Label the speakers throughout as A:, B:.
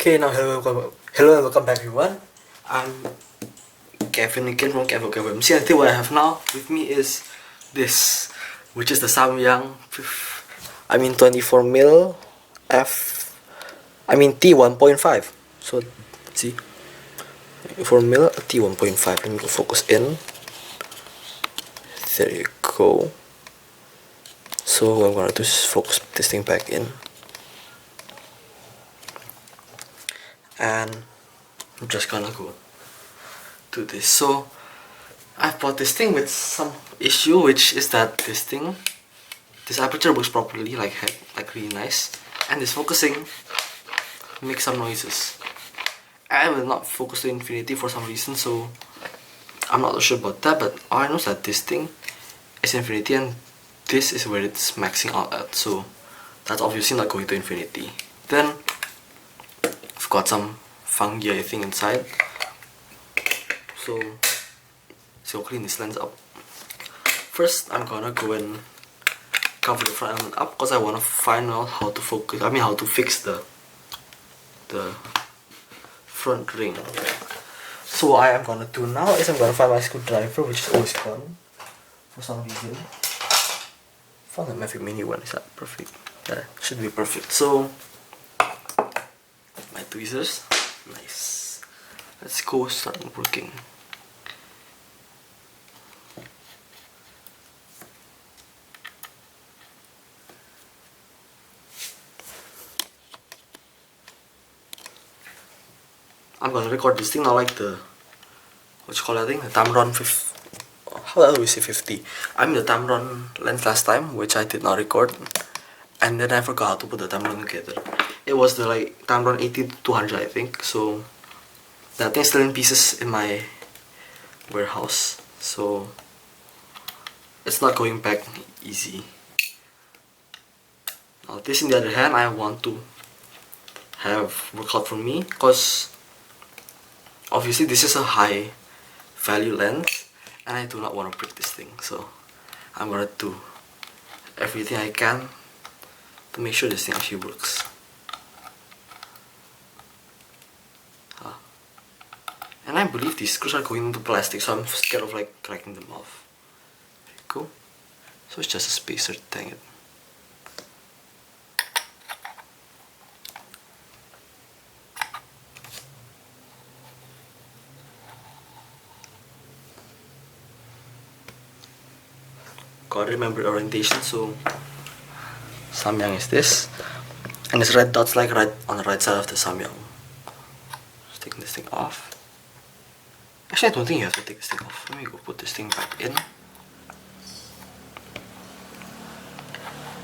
A: Okay, now hello and welcome back everyone. I'm Kevin again from Kevin. See, I think what I have now with me is this, which is the Samyang 24 mil T1.5. So see, for mil T1.5. Let me go focus in. There you go. So what I'm gonna do is focus this thing back in, and I'm just gonna go do this. So I bought this thing with some issue, which is that this aperture works properly, like really nice, and this focusing makes some noises. I will not focus to infinity for some reason, so I'm not sure about that, but all I know is that this thing is infinity and this is where it's maxing out at, so that's obviously not going to infinity. Then I've got some fungi, I think, inside, so clean this lens up. First I'm gonna go and cover the front element up because I want to find out how to fix the front ring. So what I am gonna do now is I'm gonna find my screwdriver, which is always gone for some reason. Found the Mavic Mini one. Is that perfect? Yeah, should be perfect. So my tweezers, nice. Let's go start working. I'm gonna record this thing now, like the what you call that thing, the Tamron 50. How do we say 50? I mean the Tamron lens last time, which I did not record, and then I forgot how to put the Tamron together. It was the like Tamron 80-200, I think. So that thing's still in pieces in my warehouse, so it's not going back easy. Now this, on the other hand, I want to have work out for me, because obviously this is a high value lens and I do not want to break this thing, so I'm gonna do everything I can to make sure this thing actually works. And I believe these screws are going into plastic, so I'm scared of like cracking them off. There you go. So it's just a spacer, dang it. Gotta remember orientation, so Samyang is this, and this red dot's like right on the right side of the Samyang. Just taking this thing off. Actually, I don't think you have to take this thing off. Let me go put this thing back in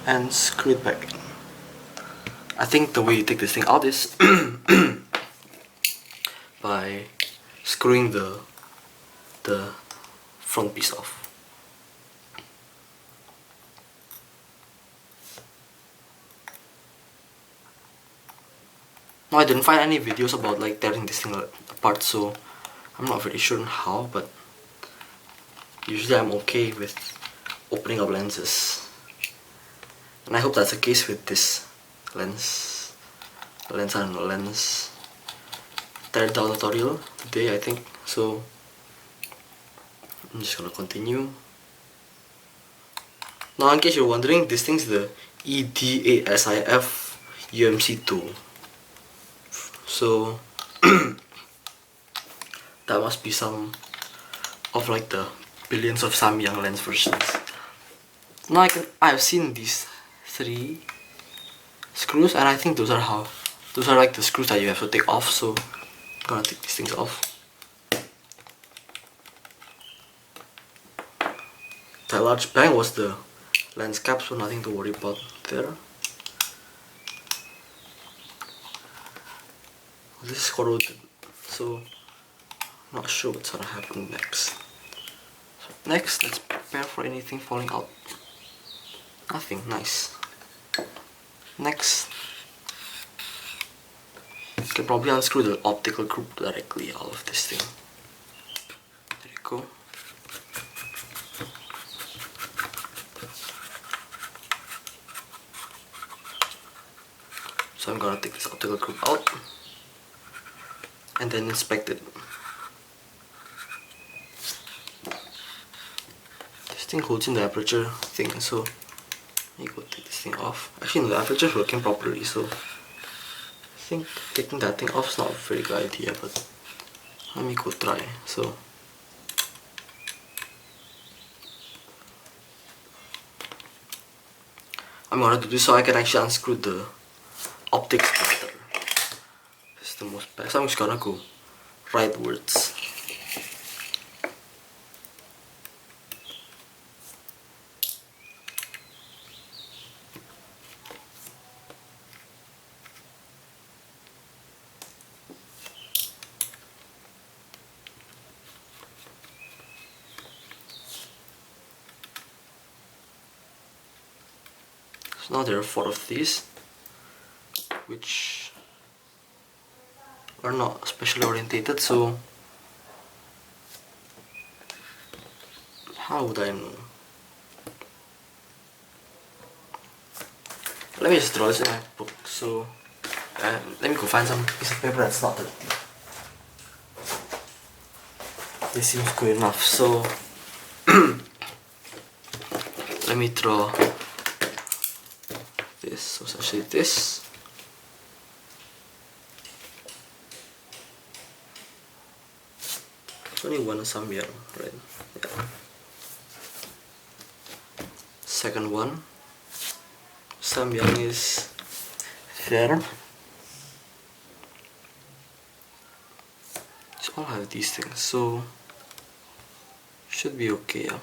A: and screw it back in. I think the way you take this thing out is by screwing the front piece off. Now I didn't find any videos about like tearing this thing apart, so I'm not very sure on how, but usually I'm okay with opening up lenses, and I hope that's the case with this lens. Lens tear down tutorial today, I think. So I'm just gonna continue. Now, in case you're wondering, this thing's the EDASIF UMC2. So that must be some of like the billions of Samyang lens versions. Now I've seen these 3 screws, and I think those are like the screws that you have to take off. So I'm gonna take these things off. That large bang was the lens cap, so nothing to worry about there. This is corroded, so I'm not sure what's gonna happen next. So next, let's prepare for anything falling out. Nothing, nice. Next, you can probably unscrew the optical group directly out of this thing. There you go. So I'm gonna take this optical group out. and then inspect it. This thing holds in the aperture thing, so let me go take this thing off. Actually no, the aperture is working properly, so I think taking that thing off is not a very good idea, but let me go try. So I'm gonna do this so I can actually unscrew the optics better. This is the most best. So I'm just gonna go rightwards. So now there are 4 of these, which are not specially orientated, so how would I know? Let me just draw this in my book, so let me go find some piece of paper that's not dirty. This seems good enough, so let me draw this, so essentially this. There's only one Samyang, right? Yeah. Second one, Samyang is there. So all have these things, so should be okay, yeah.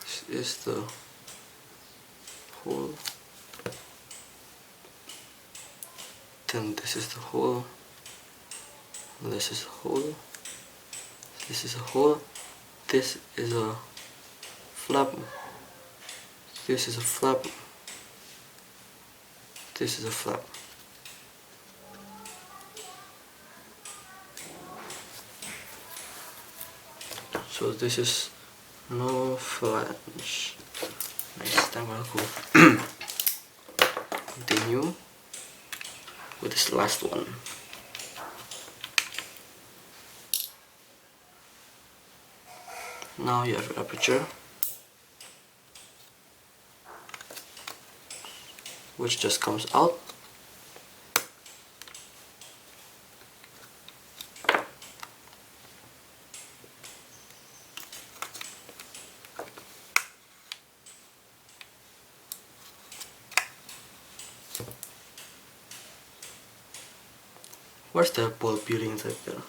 A: This is the hole. Then this is the hole. This is a hole. This is a hole. This is a flap. This is a flap. This is a flap. So this is no flange. Nice. Then I'm gonna go continue with this last one. Now you have your aperture, which just comes out. Where's the ball bearing inside there?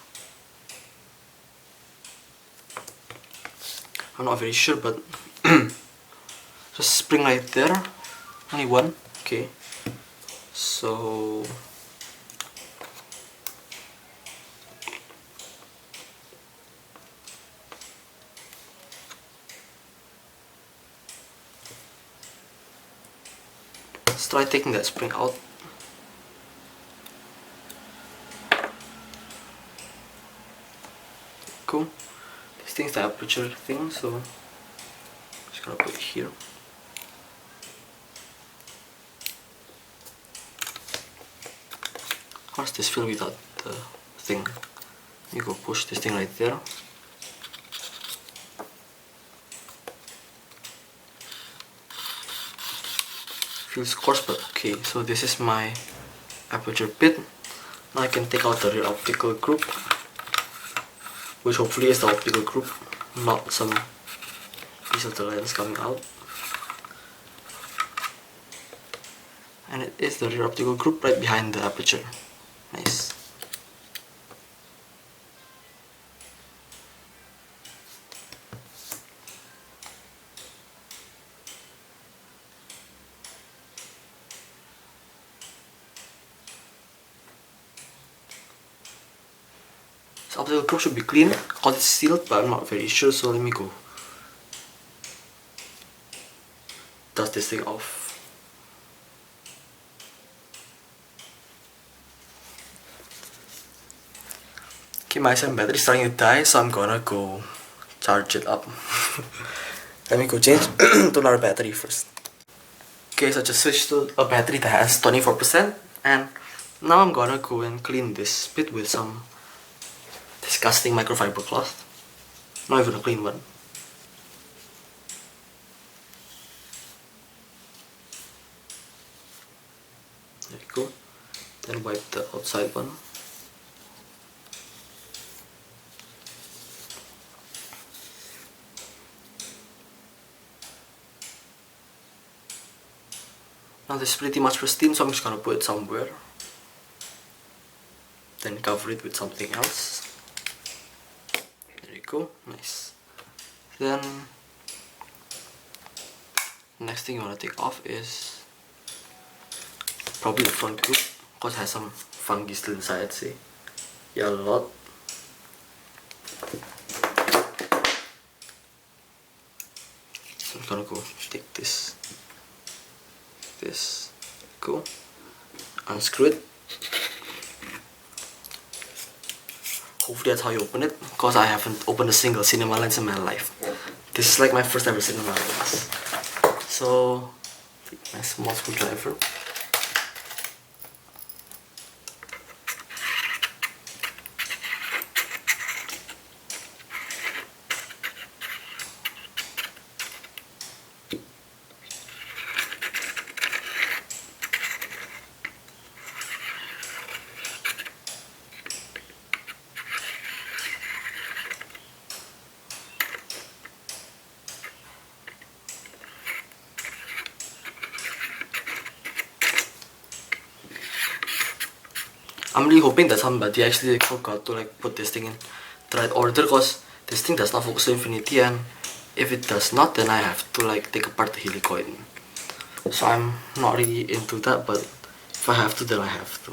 A: I'm not very sure, but just spring right there. Only one. Okay. So let's try taking that spring out. Cool. This thing's the aperture thing, so I'm just gonna put it here. How's this feel without the thing? You go push this thing right there. Feels coarse, but okay. So this is my aperture bit. Now I can take out the rear optical group, which hopefully is the optical group, not some piece of the lens coming out. And it is the rear optical group right behind the aperture. Nice. This optical group should be clean because it's sealed, but I'm not very sure, so let me go dust this thing off. Okay, my cell battery is starting to die, so I'm gonna go charge it up. Let me go change to another battery first. Okay, so I just switched to a battery that has 24%, and now I'm gonna go and clean this bit with some disgusting microfiber cloth. Not even a clean one. There you go. Then wipe the outside one. Now this is pretty much pristine, so I'm just gonna put it somewhere. Then cover it with something else. There you go, nice. Then next thing you wanna take off is probably the front group, because it has some fungi still inside, see? Yeah, a lot. So I'm gonna go take this, go, unscrew it. Hopefully that's how you open it, because I haven't opened a single cinema lens in my life. This is like my first ever cinema lens. So, take my small screwdriver. I'm really hoping that somebody actually forgot to like put this thing in the right order, because this thing does not focus to infinity, and if it does not, then I have to like take apart the helicoid. So I'm not really into that, but if I have to, then I have to.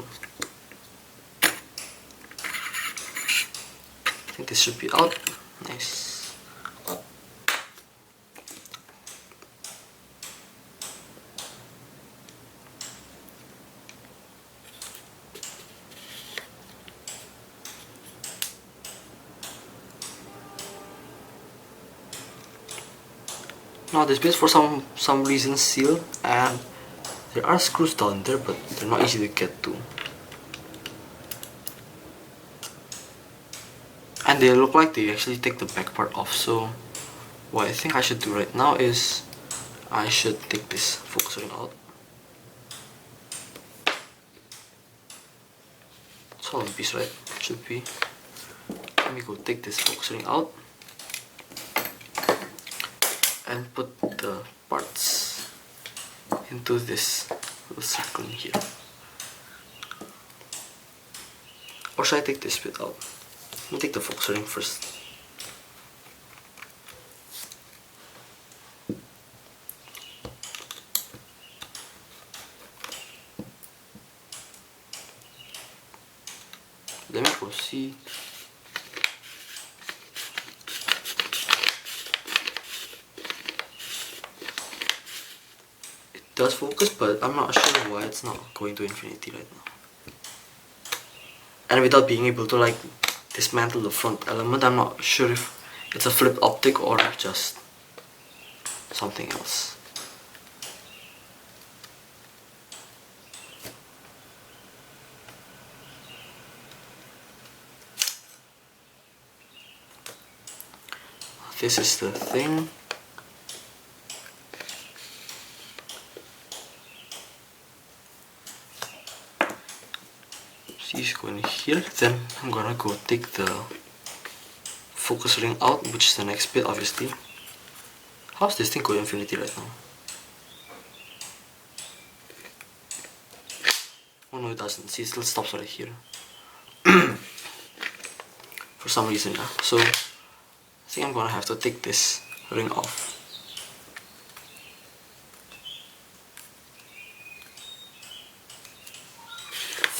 A: I think this should be out. Nice. Now this bit for some reason sealed, and there are screws down there, but they're not easy to get to. And they look like they actually take the back part off, so what I think I should do right now is I should take this focus ring out. It's all in piece, right? Should be. Let me go take this focus ring out and put the parts into this little circle in here. Or should I take this bit out? Let me take the focus ring first. Let me go see. It does focus, but I'm not sure why it's not going to infinity right now. And without being able to like dismantle the front element, I'm not sure if it's a flipped optic or just something else. This is the thing. She's going here. Then I'm gonna go take the focus ring out, which is the next bit, obviously. How's this thing going infinity right now? Oh no, it doesn't. See, it still stops right here. For some reason, yeah. So I think I'm gonna have to take this ring off.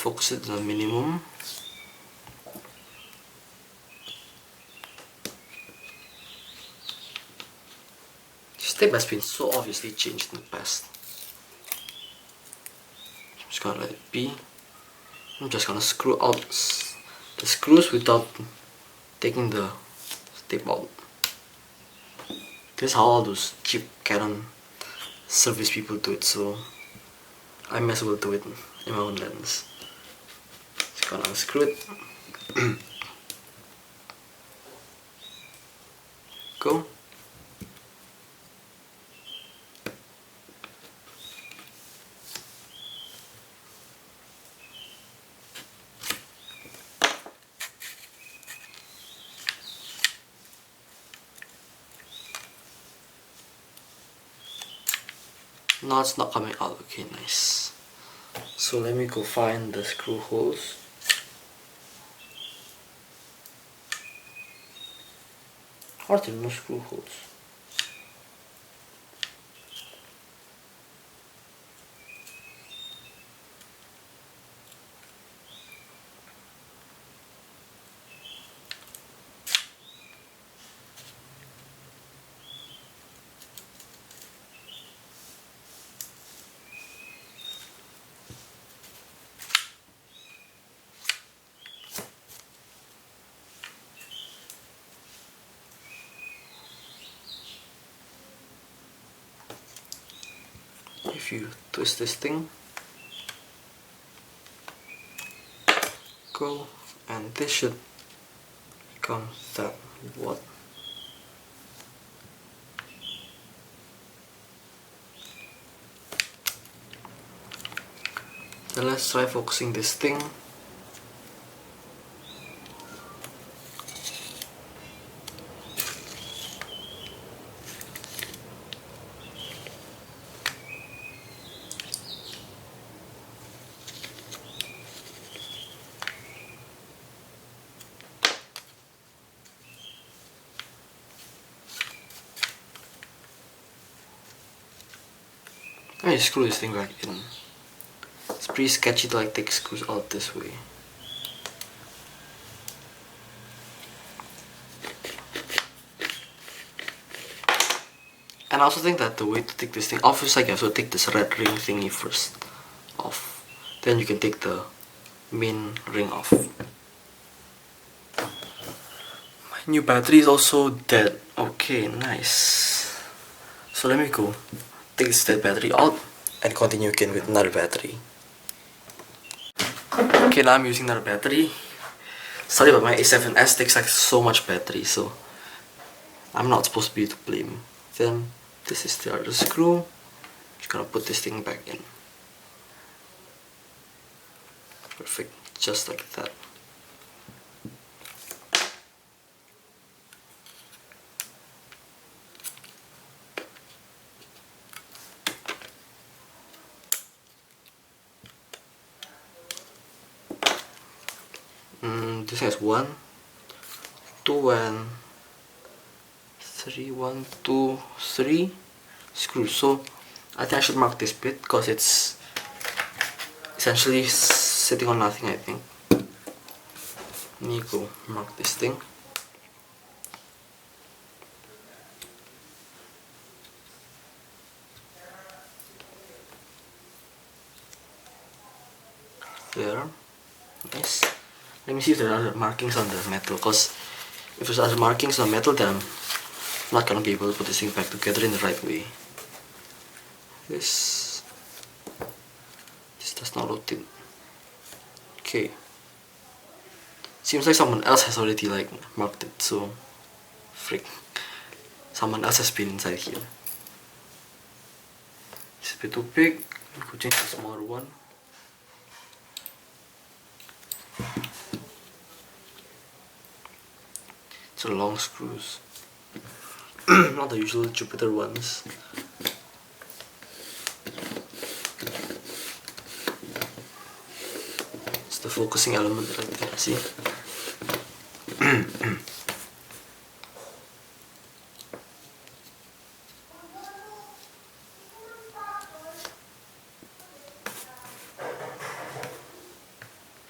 A: Focus it to the minimum. This tape has been so obviously changed in the past. I'm just gonna let it be. I'm just gonna screw out the screws without taking the tape out. This is how all those cheap Canon service people do it, so I may as well do it in my own lens. Just gonna unscrew it. Go. Now it's not coming out. Okay, nice. So let me go find the screw holes. Are there no screw holes? If you twist this thing, go, and this should become that. What? Then let's try focusing this thing. Let me screw this thing back in. It's pretty sketchy to like take screws out this way. And I also think that the way to take this thing off is like you have to take this red ring thingy first off. Then you can take the main ring off. My new battery is also dead. Okay, nice. So let me go take this dead battery out and continue again with another battery. Okay, now I'm using another battery. Sorry, but my A7S takes like so much battery, so I'm not supposed to be to blame. Then this is the other screw. Just gonna put this thing back in. Perfect, just like that. This has 1, 2, and 3. 1, 2, 3 screws. So I think I should mark this bit because it's essentially sitting on nothing, I think. Let me go mark this thing. There. Nice. Let me see if there are other markings on the metal, because if there's other markings on metal, then I'm not gonna be able to put this thing back together in the right way. This does not rotate. Okay. Seems like someone else has already like marked it, so frick. Someone else has been inside here. It's a bit too big. I could change to a smaller one. It's a long screws. Not the usual Jupiter ones. It's the focusing element right there, see?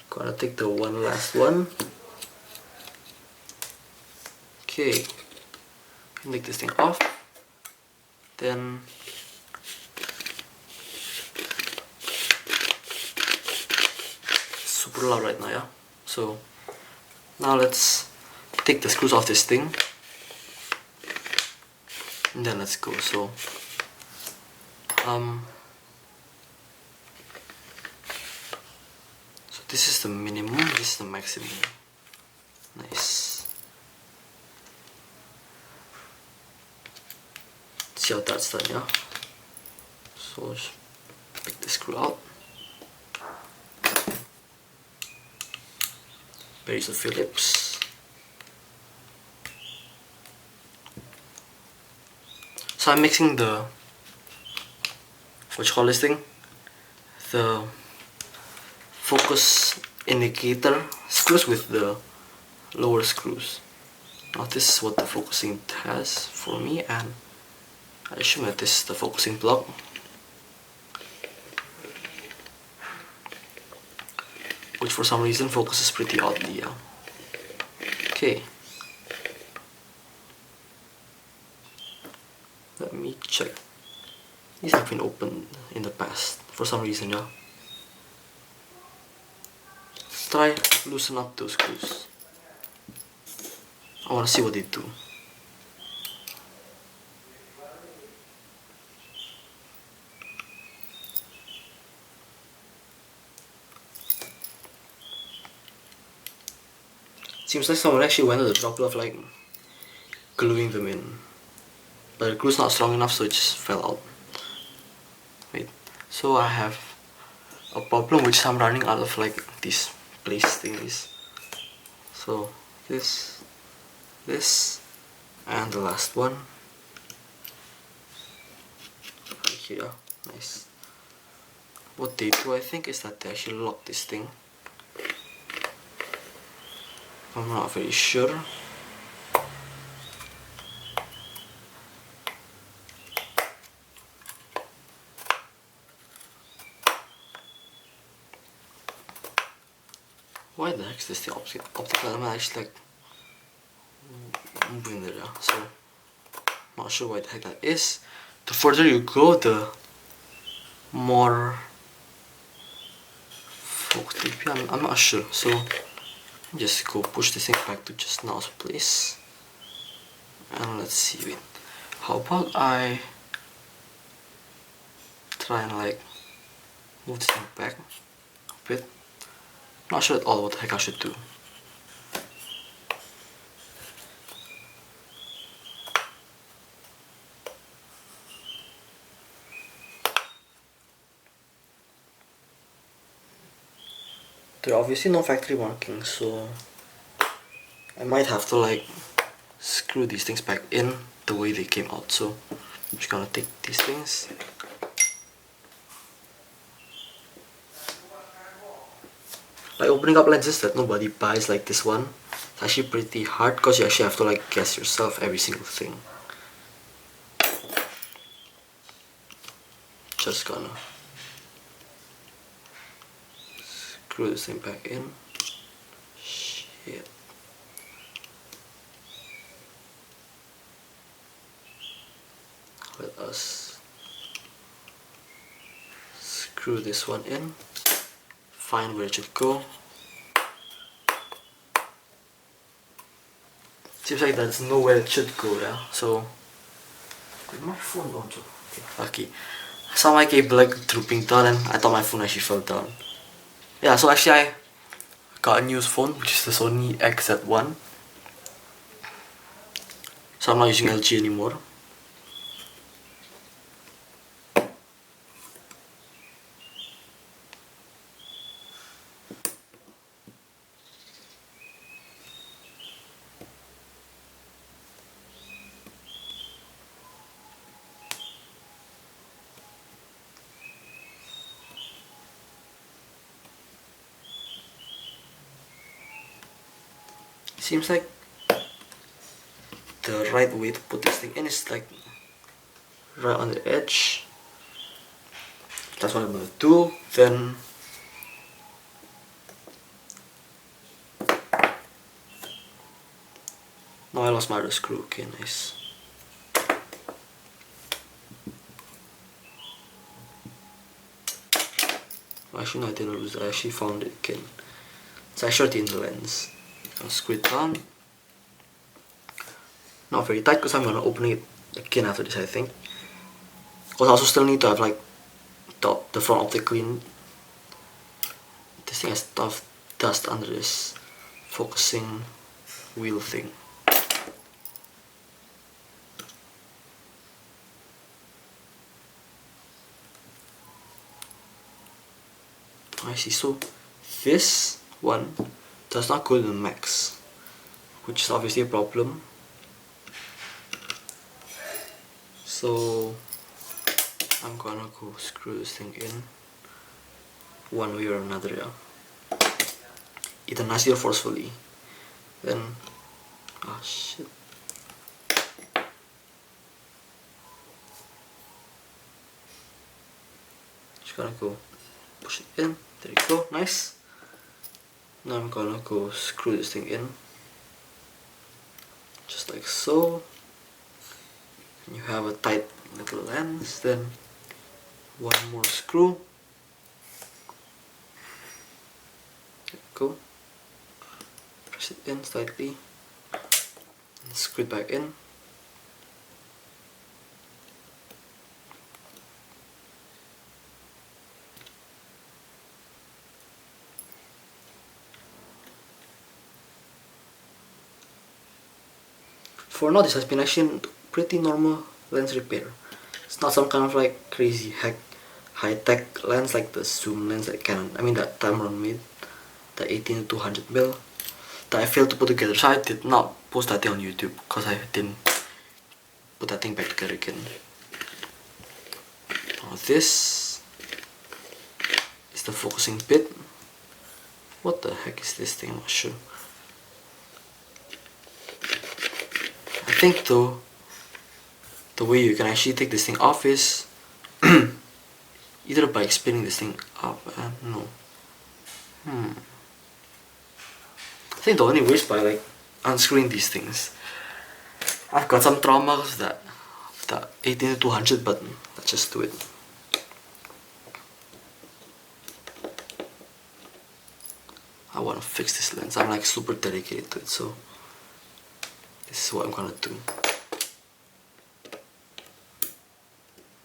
A: Gotta take the one last one. Okay, take this thing off. Then super loud right now, yeah. So now let's take the screws off this thing, and then let's go. So So this is the minimum, this is the maximum. Nice. See how that's done, yeah? So just pick the screw out. There's the Phillips. So I'm mixing the, what you call this thing? The focus indicator screws with the lower screws. Now this is what the focusing has for me, and I assume that this is the focusing block. Which for some reason focuses pretty oddly, yeah. Okay. Let me check. These have been opened in the past for some reason, yeah. Let's try loosen up those screws. I want to see what they do. Seems like someone actually went to the trouble of like gluing them in, but the glue's not strong enough, so it just fell out. Wait, so I have a problem which I'm running out of like these place thingies. So this, and the last one right here. Nice. What they do, I think, is that they actually lock this thing. I'm not very sure. Why the heck is this the optical element actually like moving there? So not sure why the heck that is. The further you go, the more focus. I'm not sure. So just go push this thing back to just now's place, and let's see it. How about I try and like move this thing back a bit. Not sure at all what the heck I should do. There are obviously no factory markings, so I might have to like screw these things back in the way they came out. So I'm just gonna take these things. Like opening up lenses that nobody buys like this one, it's actually pretty hard because you actually have to like guess yourself every single thing. Just gonna screw this thing back in. Shit. Let us screw this one in. Find where it should go. Seems like there's nowhere it should go, yeah. So, where's my phone gone to? Okay, lucky. I saw my cable like drooping down, and I thought my phone actually fell down. Yeah, so actually I got a new phone, which is the Sony XZ1. So I'm not using LG anymore. Seems like the right way to put this thing in is like right on the edge. That's what I'm gonna do. Then no, I lost my other screw. Okay, nice. Actually, no, I didn't lose it. I actually found it again. It's actually in the lens. I'll screw it down. Not very tight because I'm gonna open it again after this, I think. Because I also still need to have like the front optic clean. This thing has tough dust under this focusing wheel thing. I see, so this one does not go to the max, which is obviously a problem. So I'm gonna go screw this thing in one way or another, yeah. Either nicely or forcefully. Then, ah shit. Just gonna go push it in. There you go, nice. Now I'm gonna go screw this thing in, just like so. And you have a tight little lens. Then one more screw. There you go. Press it in slightly and screw it back in. For now, this has been actually pretty normal lens repair. It's not some kind of like crazy high-tech lens like the zoom lens that that Tamron made, the 18-200mm, that I failed to put together. So I did not post that thing on YouTube because I didn't put that thing back together again. Now this is the focusing bit. What the heck is this thing? I'm not sure. I think though, the way you can actually take this thing off is either by spinning this thing up and no. I think the only way is by like unscrewing these things. I've got some trauma with that 18-200 button. Let's just do it. I want to fix this lens. I'm like super dedicated to it, so this is what I'm gonna do.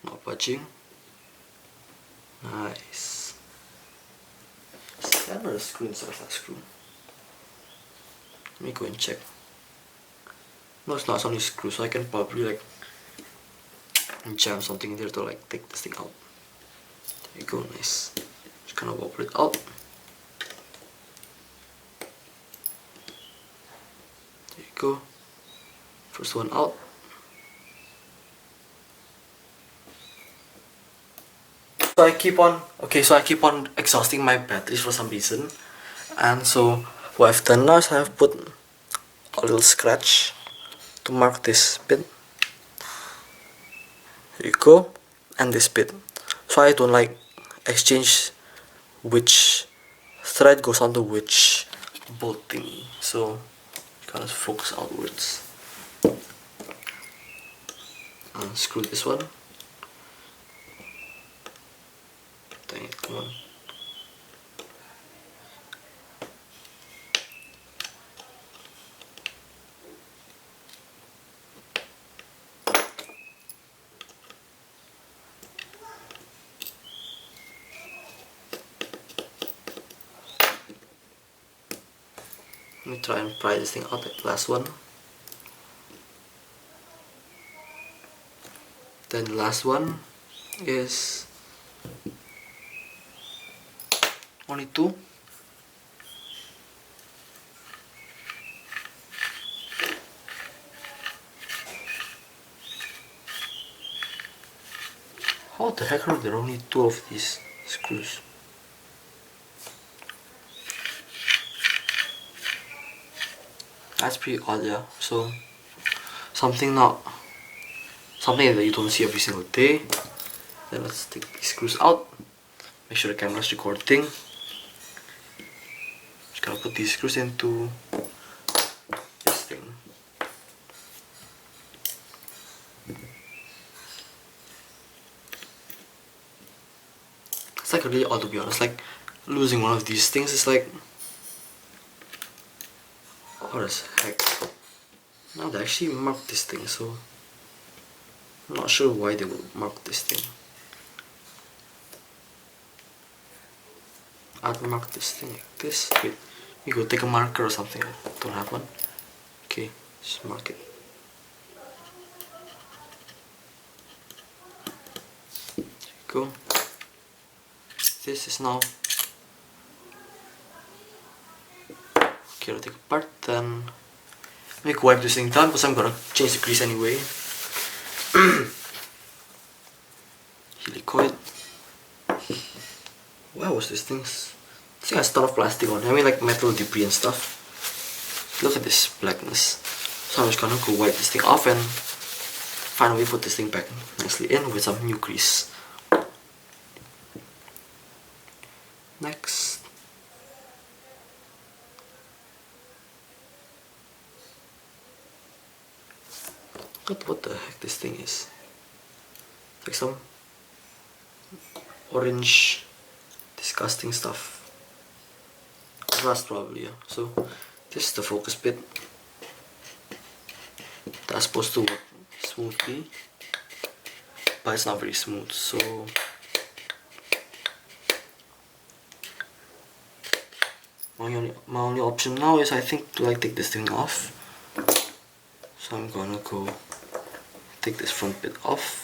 A: Not budging. Nice. Is that another screw inside of that screw? Let me go and check. No, it's not. It's only screw, so I can probably like jam something in there to like take this thing out. There you go, nice. Just gonna wobble it out. There you go. First one out. So I keep on exhausting my batteries for some reason, and so what I've done now is I've put a little scratch to mark this bit. There you go, and this bit, so I don't like exchange which thread goes onto which bolt thingy. So gotta focus outwards. Unscrew this one. Dang it, come on. Let me try and pry this thing out, that last one. Then the last one is only two. How the heck are there only two of these screws? That's pretty odd, yeah. So something that you don't see every single day. Then let's take these screws out. Make sure the camera's recording. Just gotta put these screws into this thing. It's like really odd, to be honest. Like losing one of these things is like, what the heck? Now they actually marked this thing, so I'm not sure why they will mark this thing. I'd mark this thing like this. Wait, you go take a marker or something. I don't have one. Okay, just mark it. There you go. This is now okay. I'll take apart, then make wipe this thing down because I'm gonna change the grease anyway. Helicoid. Wow, what's this thing? This thing has a ton of plastic on it. I mean, like metal debris and stuff. Look at this blackness. So I'm just gonna go wipe this thing off and finally put this thing back nicely in with some new grease. Next. What the heck this thing is? It's like some orange disgusting stuff. Rust probably, yeah. So this is the focus bit. That's supposed to work smoothly, but it's not very smooth, so my only option now is I think to like take this thing off. So I'm gonna go take this front bit off.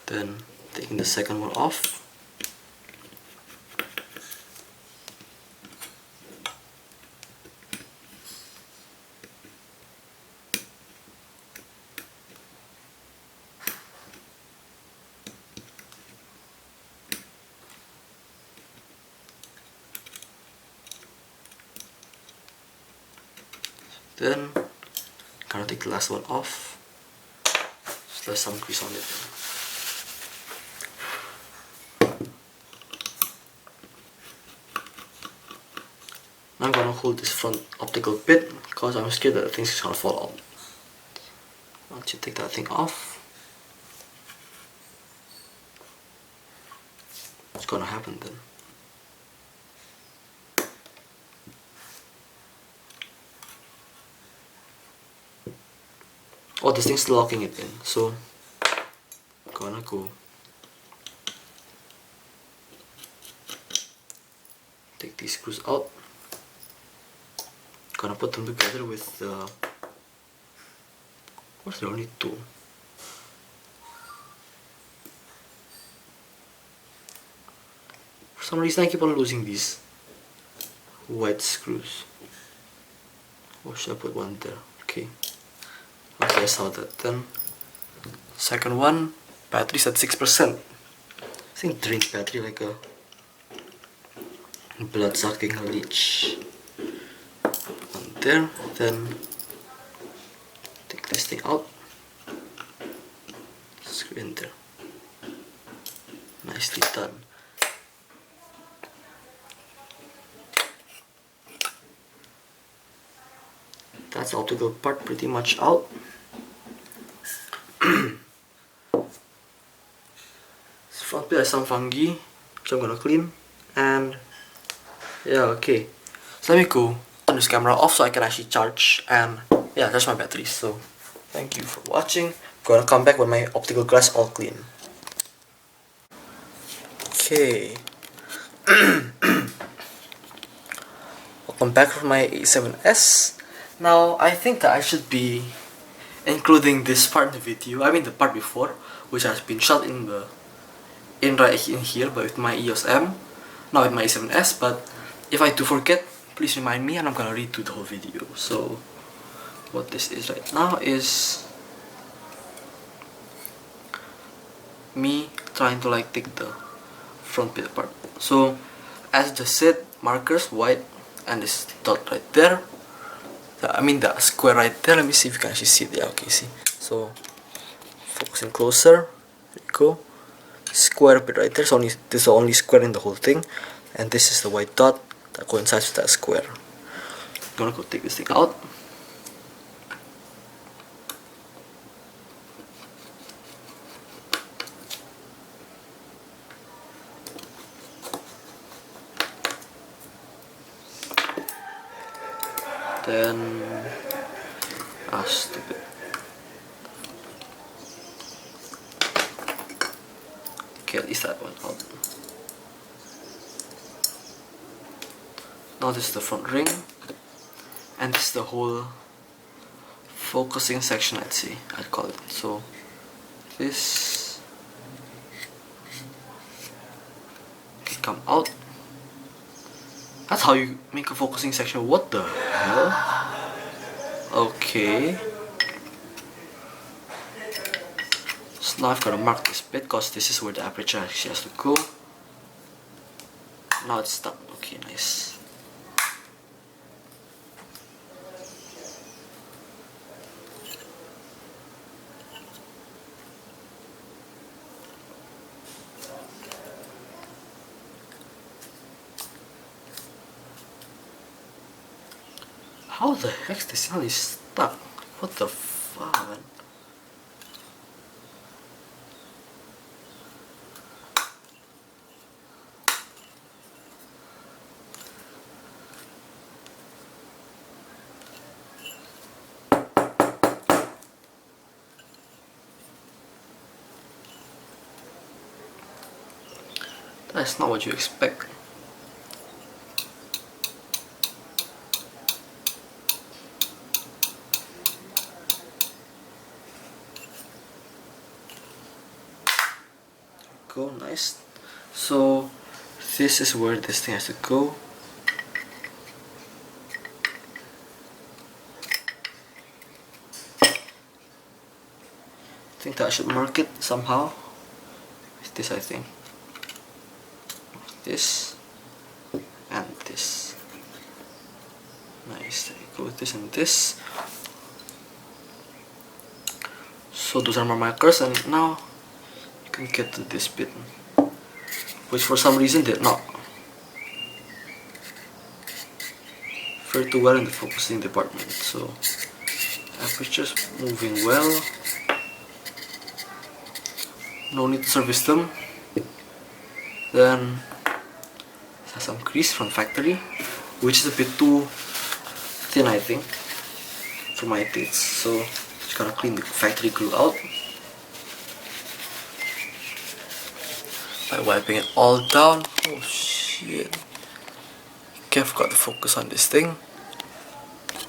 A: Then taking the second one off. Then gonna take the last one off. Just there's some grease on it. Now I'm gonna hold this front optical bit because I'm scared that the thing's gonna fall out. Once you take that thing off, what's gonna happen then? Oh, this thing's locking it in, so I'm gonna go take these screws out. Gonna put them together with the what's there only two? For some reason I keep on losing these white screws. Or should I put one there? Okay. Okay, I saw that. Then second one, battery's at 6%. I think drains battery like a blood sucking leech. One there, then take this thing out. Screw in there. Nicely done. That's the optical part pretty much out. This front bit has some fungi, which I'm gonna clean. And yeah, okay. So let me go turn this camera off so I can actually charge and yeah, that's my battery. So thank you for watching. I'm gonna come back with my optical glass all clean. Okay. Welcome back from my A7S. Now I think that I should be including this part in the video. I mean the part before, which has been shot right in here, but with my EOS M, not with my A7S. But if I do forget, please remind me, and I'm gonna redo the whole video. So what this is right now is me trying to like take the front bit apart. So as I just said, markers white and this dot right there. I mean the square right there. Let me see if you can actually see it. Yeah, okay, see. So focusing closer. There you go. Square bit right there. So this is the only square in the whole thing. and this is the white dot that coincides with that square. I'm gonna go take this thing out. Then, stupid. Okay, at least that one out. Now this is the front ring, and this is the whole focusing section, I'd call it. So this can come out. That's how you make a focusing section. What the hell? Okay. So now I've got to mark this bit because this is where the aperture actually has to go. Now it's stuck. Okay, nice. How the heck is this only stuck? What the fuck, man? That's not what you expect. Go, nice. So this is where this thing has to go. I think that I should mark it somehow. With this, I think. This and this. Nice. There you go. With this and this. So those are my markers, and now you can get to this bit, which for some reason did not fare too well in the focusing department. So aperture's moving well. No need to service them. Then it has some crease from factory, which is a bit too thin, I think, for my taste. So just gotta clean the factory glue out by wiping it all down. Oh shit. Okay, I forgot to focus on this thing.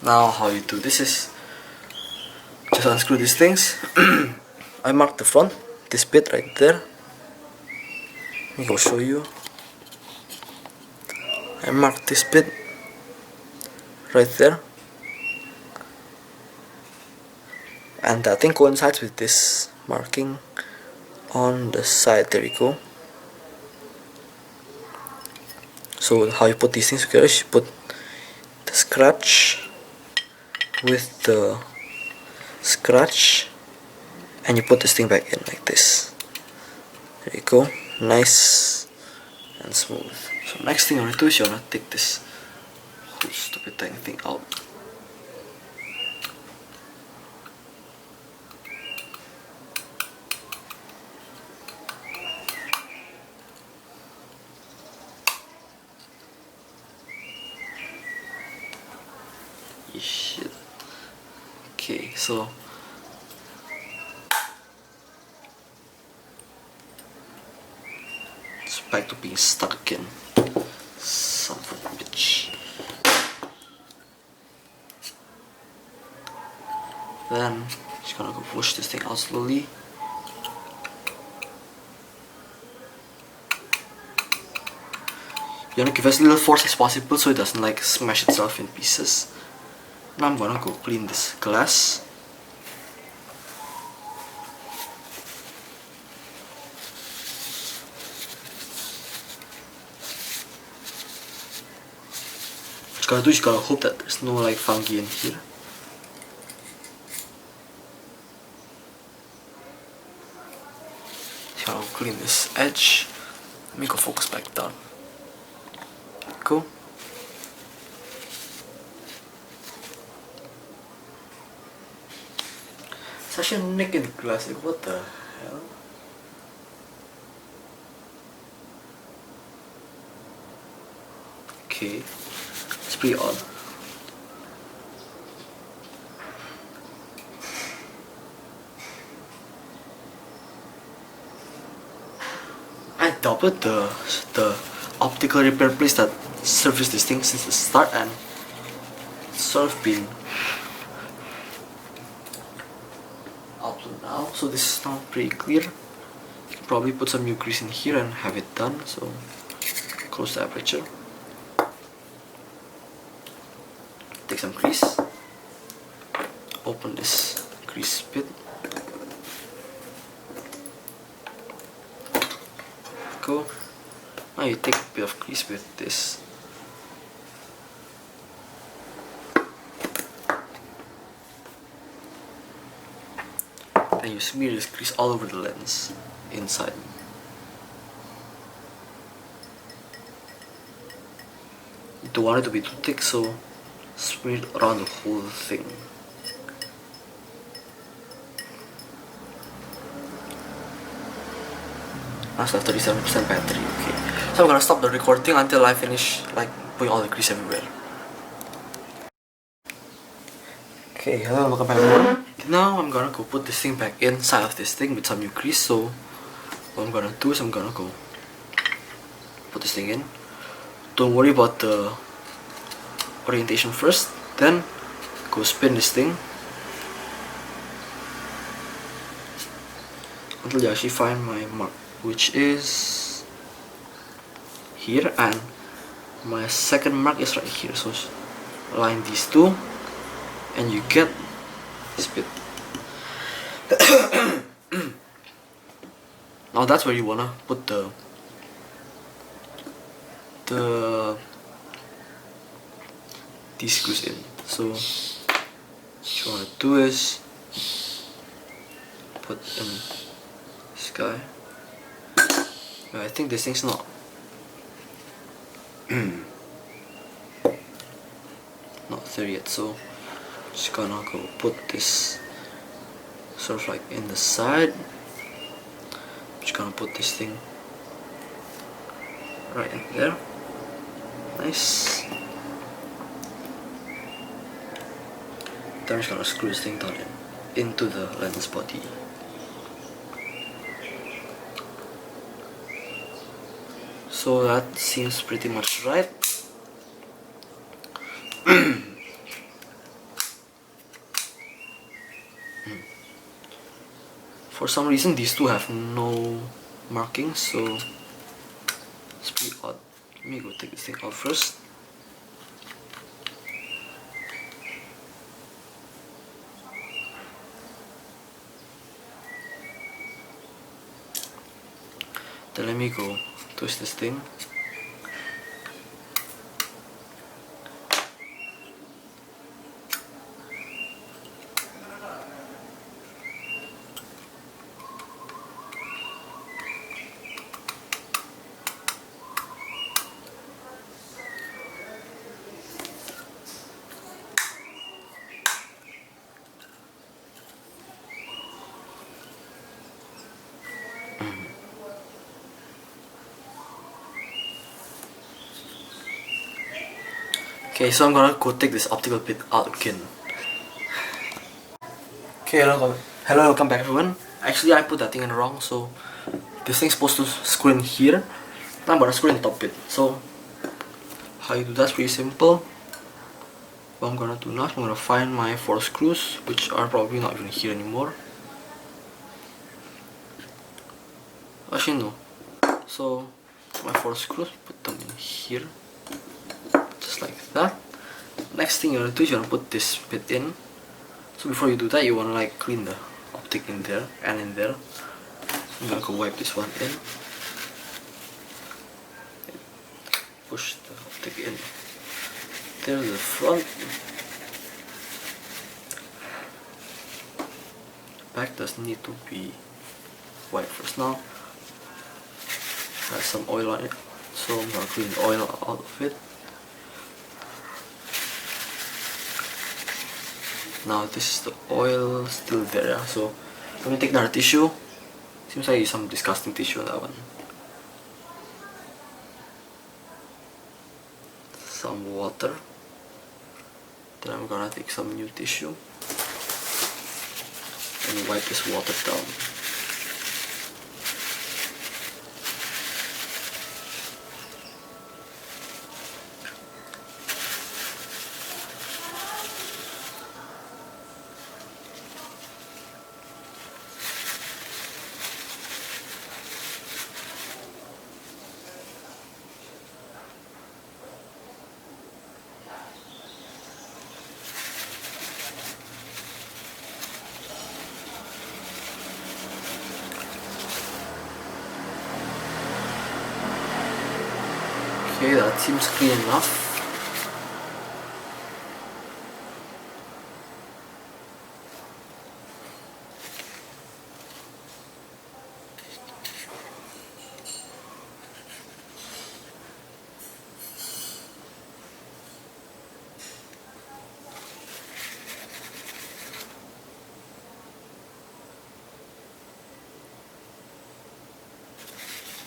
A: Now how you do this is just unscrew these things. I marked the front, this bit right there. Let me go show you. I marked this bit right there, and that thing coincides with this marking on the side. There you go. So how you put these things together is you put the scratch with the scratch, and you put this thing back in like this. There you go. Nice and smooth. So next thing you want to do is you want to take this whole stupid tiny thing out. Shit. Okay, so it's back to being stuck again. Son of a bitch. Then just gonna go push this thing out slowly. You wanna give it as little force as possible so it doesn't like smash itself in pieces. Now I'm gonna go clean this glass. What you gotta do is you gotta hope that there's no like fungi in here. So I'll clean this edge. Let me go focus back down. Cool. It's actually a nick in the glass, like what the hell? Okay, it's pretty odd. I doubted the optical repair place that serviced this thing since the start, and it's sort of been up to now, so this is now pretty clear. Probably put some new grease in here and have it done. So close the aperture, take some grease, open this grease bit, go. Now you take a bit of grease with this. Then you smear this grease all over the lens inside. You don't want it to be too thick, so smear it around the whole thing. I still have 37% battery, okay. So I'm gonna stop the recording until I finish like putting all the grease everywhere. Okay, hello, welcome back everyone. Now I'm gonna go put this thing back inside of this thing with some new grease. So what I'm gonna do is I'm gonna go put this thing in. Don't worry about the orientation first, then go spin this thing until you actually find my mark, which is here, and my second mark is right here. So align these two and you get this bit. Now that's where you wanna put these screws in. So what you wanna do is put in this guy. I think this thing's not not there yet, so just gonna go put this sort of like in the side. Just gonna put this thing right in there. Nice. Then I'm just gonna screw this thing down into the lens body. So that seems pretty much right. For some reason these two have no markings, so it's pretty odd. Let me go take this thing out first. Then let me go twist this thing. Okay, so I'm gonna go take this optical bit out again. Okay, hello, welcome back everyone. Actually, I put that thing in wrong, so this thing's supposed to screw in here. Now I'm gonna screw in the top bit. So how you do that's pretty simple. What I'm gonna do now is I'm gonna find my 4 screws, which are probably not even here anymore. Actually no. So my 4 screws, put them in here. Just like that. Next thing you wanna do is you wanna put this bit in. So before you do that, you wanna like clean the optic in there and in there. I'm gonna go wipe this one in. Push the optic in. There's the front. Back does need to be wiped first. Now has some oil on it, so I'm gonna clean the oil out of it. Now this is the oil still there, so let me take another tissue. Seems like I use some disgusting tissue on that one. Some water. Then I'm gonna take some new tissue and wipe this water down. Okay, that seems clean enough.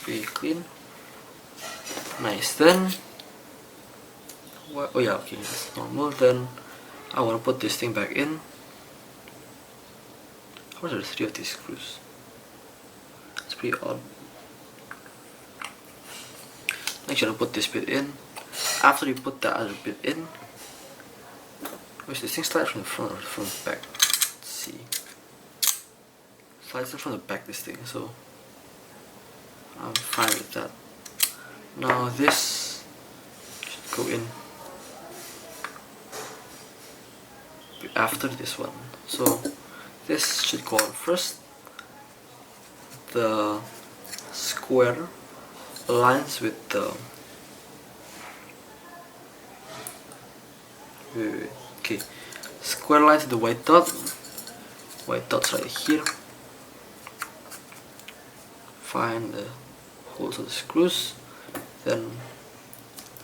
A: Pretty clean. Nice. Then oh yeah, okay, that's normal. Then I want to put this thing back in. How are there 3 of these screws? It's pretty odd. Next you want to put this bit in. After you put that other bit in, where's this thing slide from the front or from the back? Let's see. Slides from the back, this thing, so I'm fine with that. Now this should go in after this one, so this should go on first. The square aligns with the okay, square lines with the white dot. White dot's right here. Find the holes of the screws, then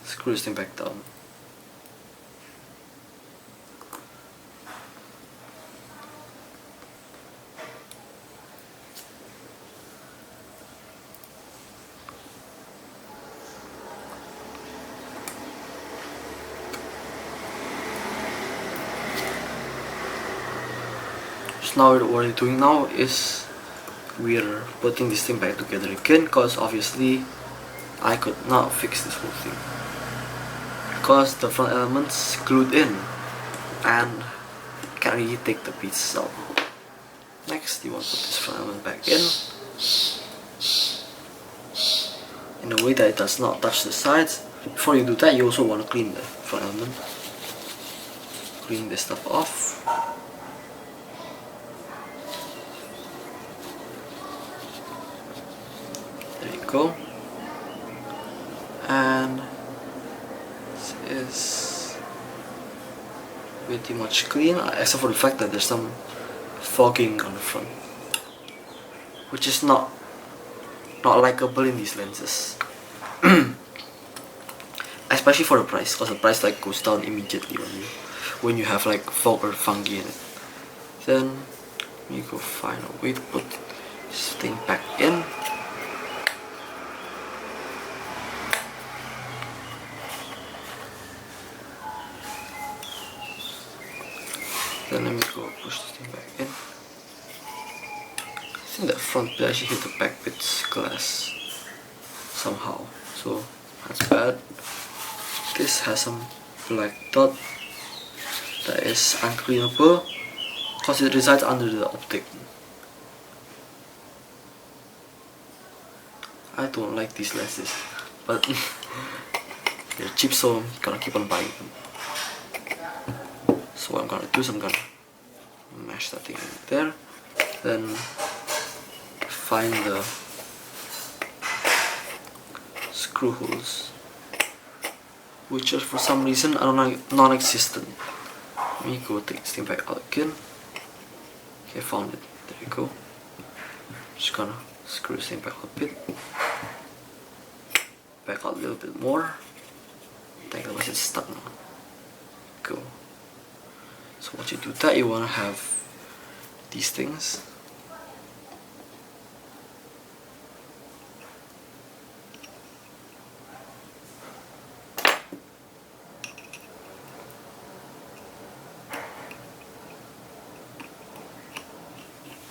A: screw this thing back down. So now what we're doing now is we're putting this thing back together again, because obviously I could not fix this whole thing because the front elements glued in and can't really take the pieces out. Next you want to put this front element back in a way that it does not touch the sides. Before you do that, you also want to clean the front element. Clean this stuff off. Go. And this is pretty much clean, except for the fact that there's some fogging on the front, which is not likable in these lenses. Especially for the price, because the price like goes down immediately when you have like fog or fungi in it. Then you go find a way to put this thing back in. Then let me go push this thing back in. I think the front bit actually hit the back bit's glass somehow, so that's bad. This has some black dot that is uncleanable because it resides under the optic. I don't like these lenses, but they're cheap, so I'm gonna keep on buying them. So what I'm gonna do is I'm gonna mash that thing in there, then find the screw holes, which are for some reason non-existent. Let me go take this thing back out again. Okay, found it. There you go. Just gonna screw this thing back a bit, back out a little bit more. I think otherwise it's stuck now. Go. So once you do that, you want to have these things.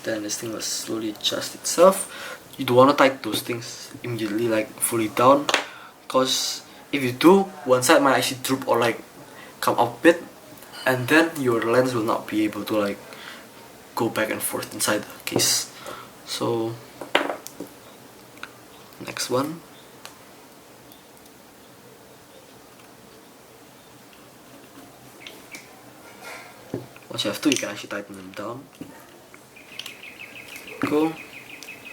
A: Then this thing will slowly adjust itself. You don't want to tighten those things immediately, like fully down, because if you do, one side might actually droop or like come up a bit, and then your lens will not be able to like go back and forth inside the case. So next one. Once you have two, you can actually tighten them down. Go.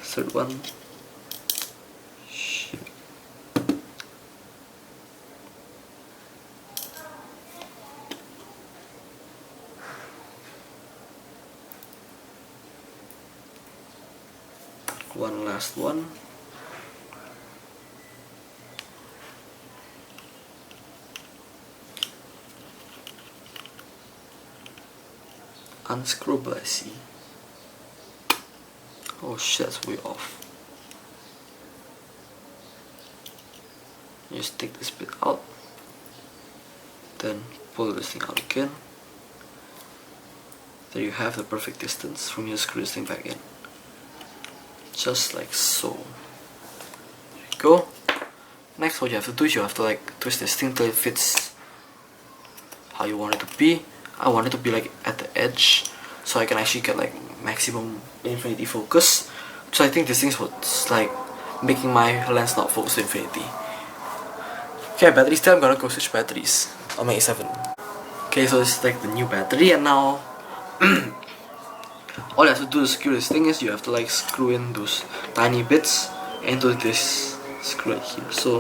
A: Third one. Shit. One last one. Unscrewable, I see. Oh shit, that's way off. Just take this bit out, then pull this thing out again. There you have the perfect distance from here. Screw this thing back in, just like so. There you go. Next, what you have to do is you have to like twist this thing till it fits how you want it to be. I want it to be like at the edge, so I can actually get like maximum infinity focus. So I think this thing's what's like making my lens not focus to infinity. Okay, battery still, I'm gonna go switch batteries on my A7. Okay, so this is like the new battery, and now all you have to do to screw this thing is you have to like screw in those tiny bits into this screw right here. So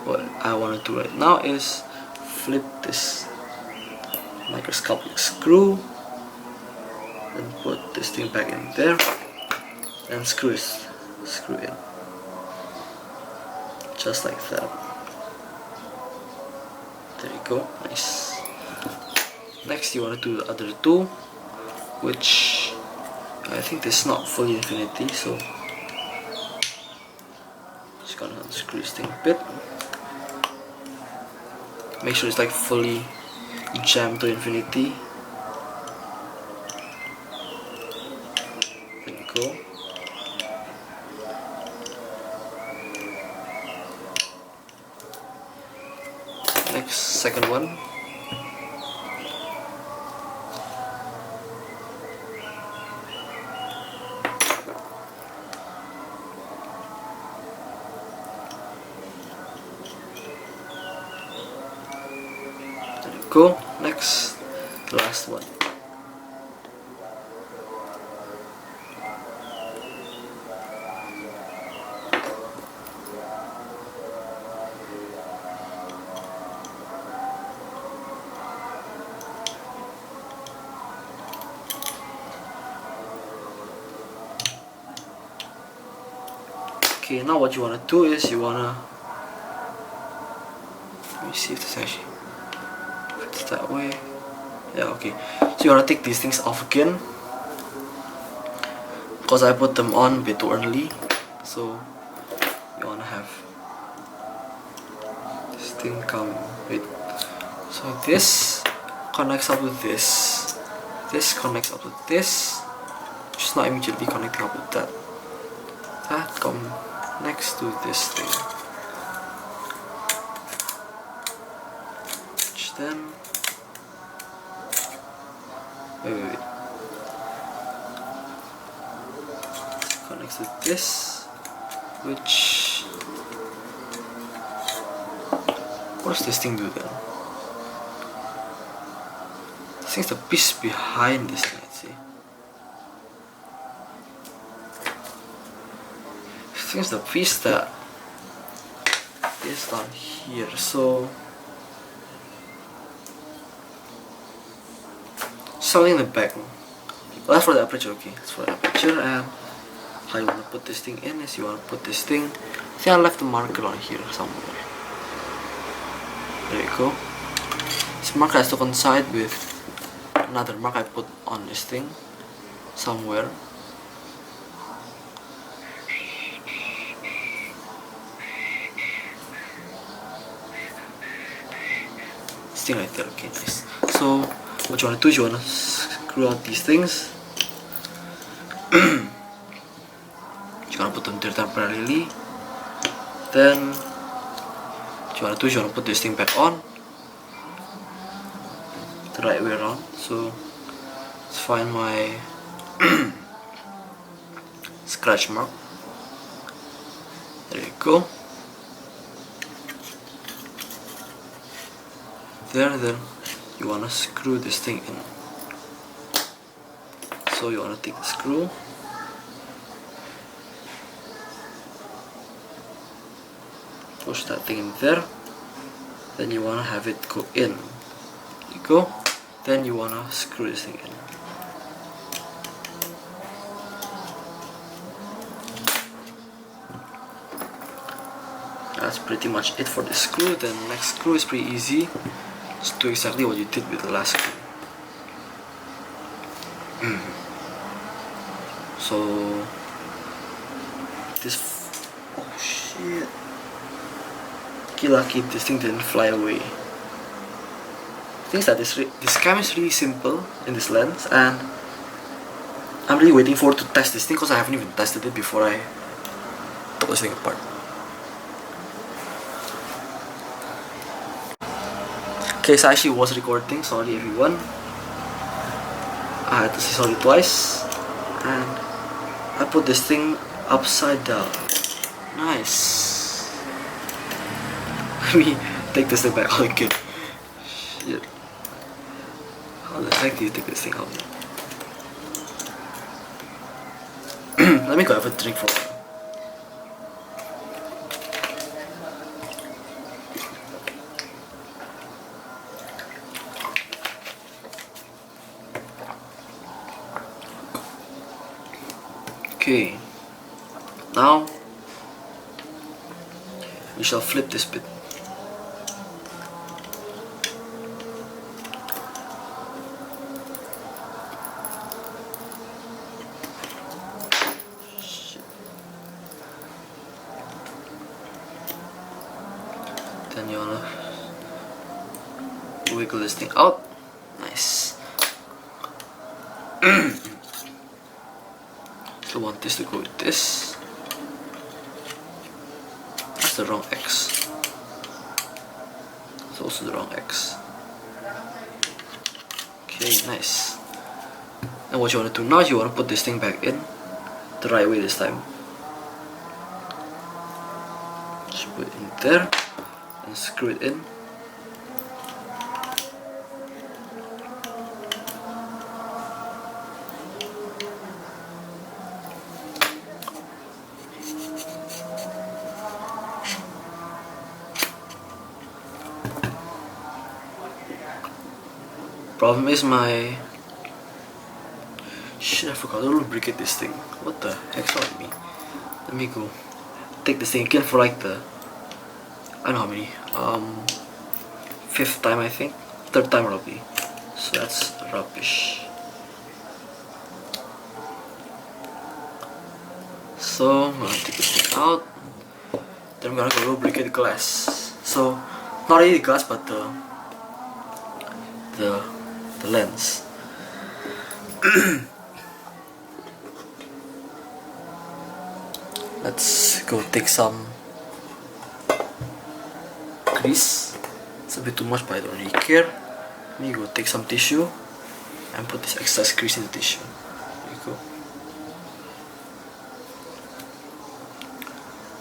A: what I want to do right now is flip this microscopic screw and put this thing back in there and screw in just like that. There you go, nice. Next you want to do the other two, which I think this is not fully infinity, so just gonna unscrew this thing a bit. Make sure it's like fully jammed to infinity. There you go. Next, second one. There you go. Next, the last one. Okay, now what you want to do is you want to, let me see if this actually fits that way. Yeah, okay. So you want to take these things off again, because I put them on a bit too early. So you want to have this thing come with, so this connects up with this, this connects up with this, just not immediately connecting up with that. That come next to this thing, which then wait. Connects to this, which, what does this thing do then? This thing's the piece behind this thing, let's see. This thing's the piece that is down here, so something in the back. Well, that's for the aperture, okay. That's for the aperture. And how you want to put this thing in is you want to put this thing, I think I left a marker on here somewhere. There you go. This marker has to coincide with another mark I put on this thing somewhere. This thing right there. Okay, nice. So what you want to do is you want to screw out these things. You want to put them there temporarily. Then what you want to do is you want to put this thing back on the right way around. So let's find my scratch mark. There you go. Then you want to screw this thing in. So you want to take the screw, push that thing in there, then you want to have it go in. There you go. Then you want to screw this thing in. That's pretty much it for the screw. Then the next screw is pretty easy. Just do exactly what you did with the last screw. So this, oh shit, lucky this thing didn't fly away. Things that this cam is really simple in this lens, and I'm really waiting for to test this thing because I haven't even tested it before I took this thing apart. Okay, so I actually was recording, sorry everyone. I had to say sorry twice, and I put this thing upside down. Nice. Let me take this thing back out again. Shit. How the heck do you take this thing out? Let me go have a drink for a while. Okay, now we shall flip this bit. Shit. Then you wanna wiggle this thing out. Nice. So I want this to go with this. That's the wrong X. It's also the wrong X. Okay, nice. And what you want to do now is you want to put this thing back in the right way this time. Just put it in there and screw it in. Problem is my shit, I forgot to lubricate this thing. What the heck's wrong with me? Let me go take this thing again for like the, I don't know how many, 5th time I think, 3rd time probably. So that's rubbish. So I'm gonna take this thing out. Then I'm gonna go lubricate the glass. So not really the glass, but the lens. Let's go take some grease. It's a bit too much, but I don't really care. Let me go take some tissue and put this excess grease in the tissue. There you go.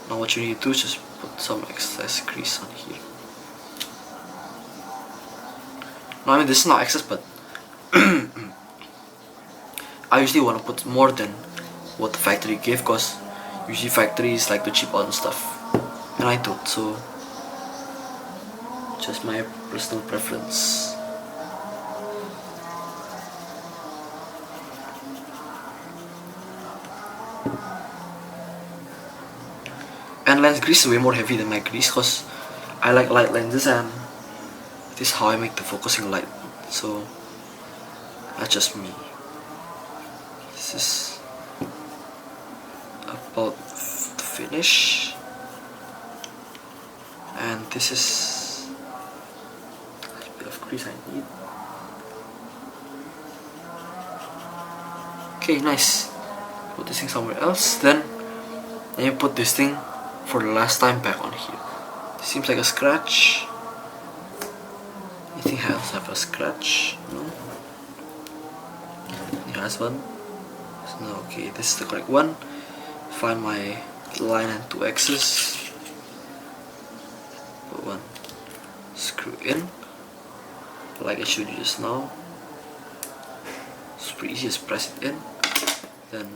A: Now what you need to do is just put some excess grease on here. No, I mean this is not excess, but I usually want to put more than what the factory gave, because usually factories like to cheap out and stuff, and I don't, so just my personal preference. And lens grease is way more heavy than my grease, because I like light lenses and this is how I make the focusing light. So That's just me. This is about to finish, and this is a bit of crease I need. Okay, nice. Put this thing somewhere else. Then you put this thing for the last time back on here. Seems like a scratch. Anything else have a scratch? No? It has one. No, okay, this is the correct one. Find my line and 2 axes. Put one screw in, like I showed you just now. It's pretty easy, just press it in. Then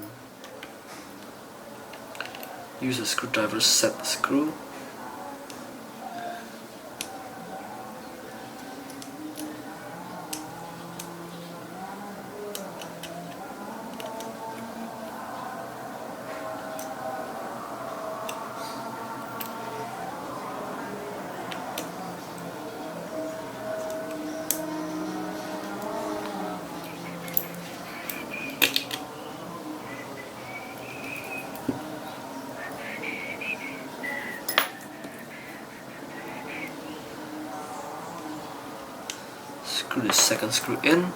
A: use a screwdriver to set the screw. Screw the second screw in.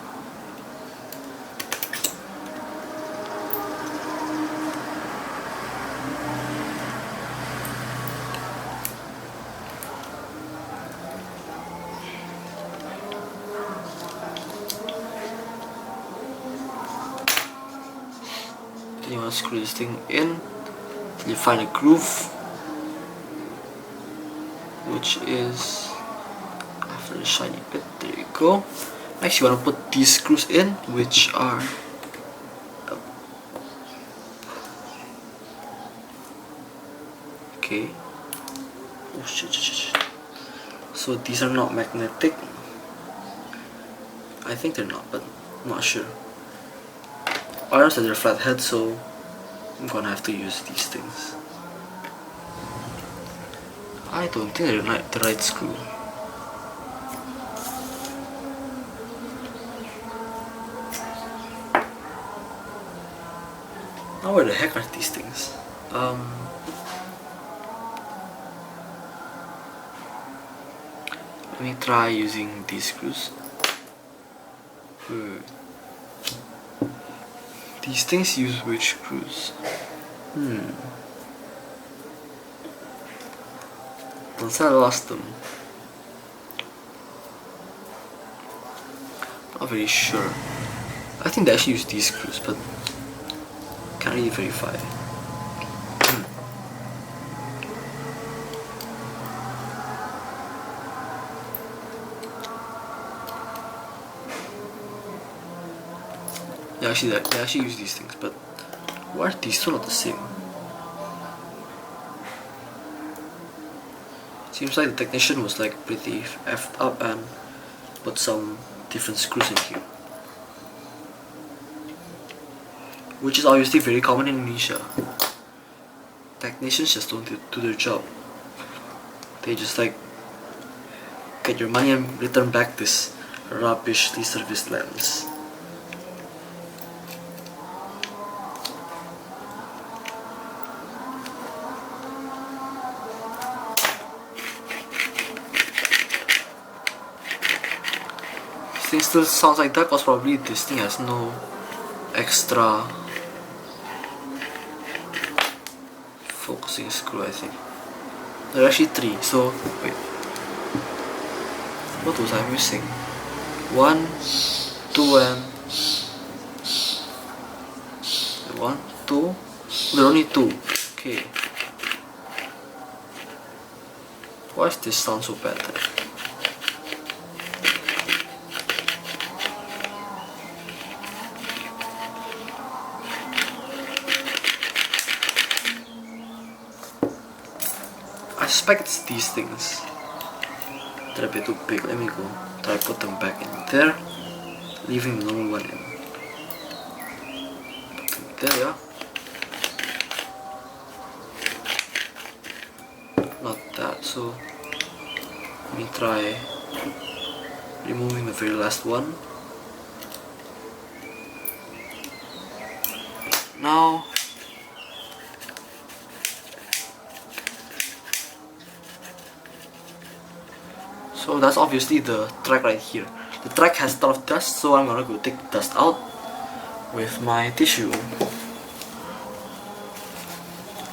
A: Then you want to screw this thing in till you find a groove, which is after the shiny bit. There you go. Next you want to put these screws in, which are okay. Oh shit. So these are not magnetic. I think they're not, but I'm not sure. I know that they're flathead, so I'm gonna have to use these things. I don't think they're not the right screw. Now where the heck are these things? Let me try using these screws. These things use which screws? Once I lost them. Not very sure. I think they actually use these screws, but can't really verify. Yeah, actually, they actually use these things, but why are these two not the same? Seems like the technician was like pretty effed up and put some different screws in here, which is obviously very common in Indonesia. Technicians just don't do their job. They just like get your money and return back this rubbishly serviced lens. This thing still sounds like that because probably this thing has no extra focusing screw, I think. There are actually 3, so wait. What was I missing? 1, 2, and 1, 2. There are only 2. Okay. Why does this sound so bad then? I suspect it's these things. They're a bit too big. Let me go try to put them back in there, leaving the normal one in. Put them there, yeah. Not that, so let me try removing the very last one. Now so that's obviously the track right here. The track has a lot of dust, so I'm gonna go take the dust out with my tissue.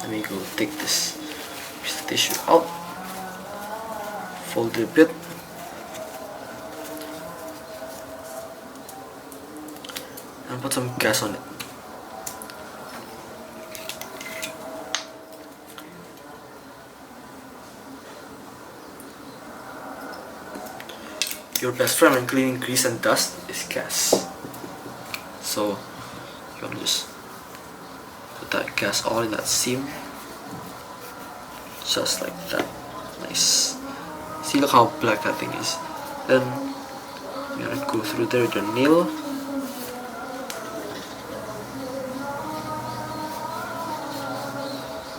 A: Let me go take this piece of tissue out, fold it a bit, and put some gas on it. Your best friend when cleaning grease and dust is gas. So you can just put that gas all in that seam, just like that. Nice. See, look how black that thing is. Then you're gonna go through there with your nail.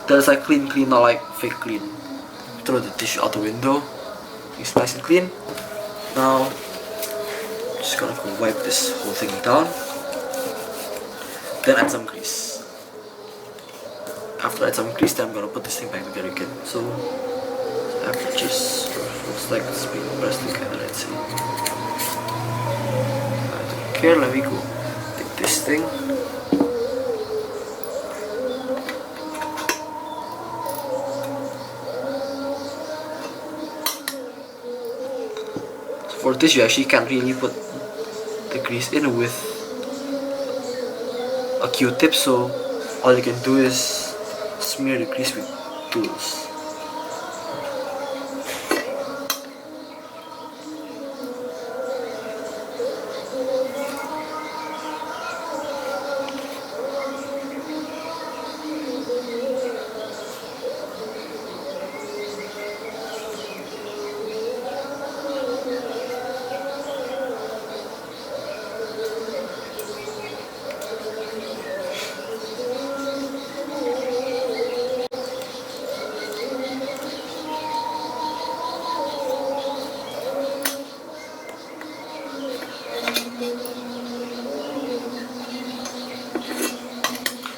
A: That's like clean, not like fake clean. Throw the tissue out the window. It's nice and clean. Now, just gonna go wipe this whole thing down. Then add some grease. After I add some grease, then I'm gonna put this thing back together again. So, after just looks like it's being pressed together. Let's see. I don't care. Let me go take this thing. For this, you actually can't really put the grease in with a Q-tip, so all you can do is smear the grease with tools.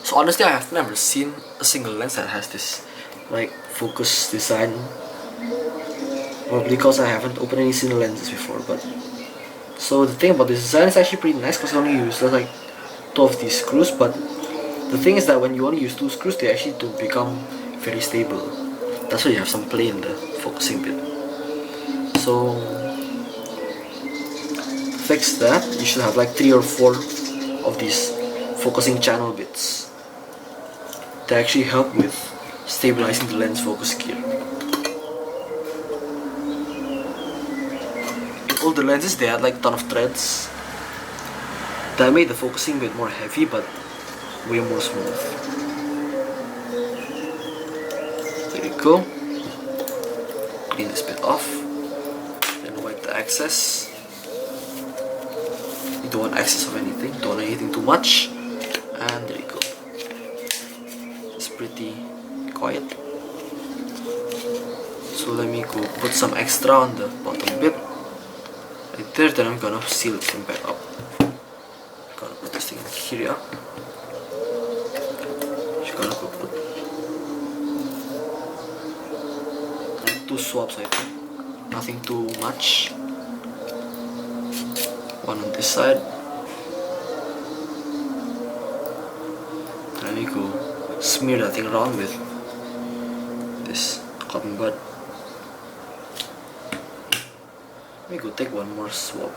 A: So honestly, I have never seen a single lens that has this like focus design. Probably because I haven't opened any Cine lenses before. But so the thing about this design is actually pretty nice because I only use like 2 of these screws. But the thing is that when you only use 2 screws, they actually don't become very stable. That's why you have some play in the focusing bit. So to fix that, you should have like 3 or 4 of these focusing channel bits. They actually help with stabilizing the lens focus gear. In older lenses, they had like a ton of threads that made the focusing bit more heavy but way more smooth. There you go. Clean this bit off, then wipe the excess. You don't want excess of anything, don't want anything too much, and there you go. Pretty quiet. So let me go put some extra on the bottom bit right there. Then I'm gonna seal this thing back up. Gonna put this thing here. Just gonna go put 2 swabs, I think. Nothing too much. One on this side. Let me go smear that thing around with this cotton bud. Let me go take one more swab.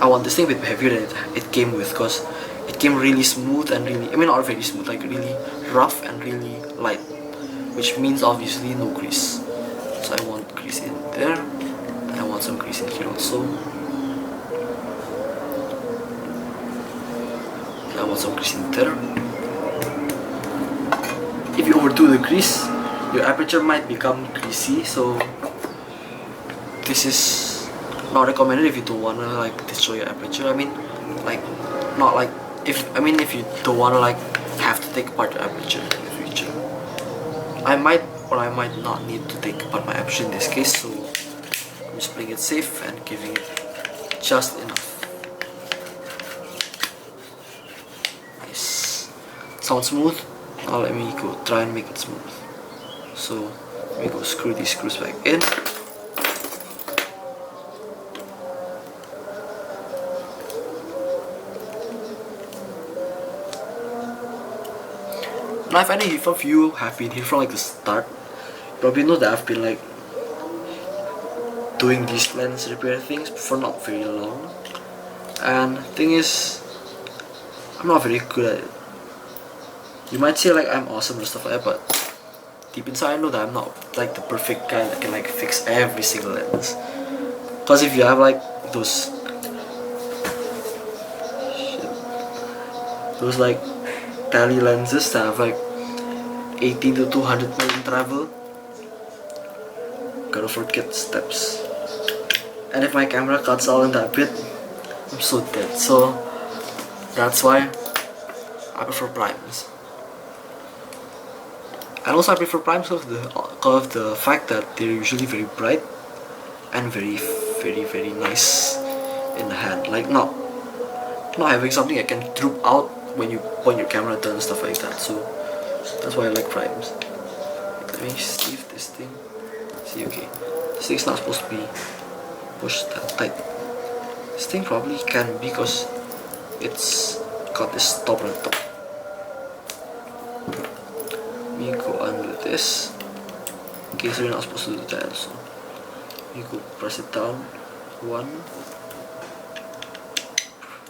A: I want this thing a bit heavier than it came with, because it came really smooth and really, I mean not very smooth, like really rough and really light, which means obviously no grease. So I want grease in there. I want some grease in here also. I want some grease in there. If you overdo the grease, your aperture might become greasy, so this is not recommended if you don't wanna like destroy your aperture. I mean, like not like if you don't wanna like have to take apart your aperture in the future. I might or I might not need to take apart my aperture in this case, so just playing it safe and giving it just enough. Nice. Sounds smooth. Now let me go try and make it smooth. So let me go screw these screws back in. Now if any of you have been here from like the start, you probably know that I've been like doing these lens repair things for not very long, and thing is, I'm not very good at it. You might say like I'm awesome and stuff like that, but deep inside I know that I'm not like the perfect guy that can like fix every single lens. Because if you have like those like tele lenses that have like 18 to 200 million travel, gotta forget steps. And if my camera cuts out in that bit, I'm so dead. So that's why I prefer primes. And also I prefer primes because of the fact that they're usually very bright and very nice in the hand. Like not having something that can droop out when you point your camera down and stuff like that. So that's why I like primes. Let me see if this thing. See, okay, this thing's not supposed to be pushed that tight. This thing probably can be because it's got this stopper on top. We go under this. Okay, so you're not supposed to do that also. You go press it down. One.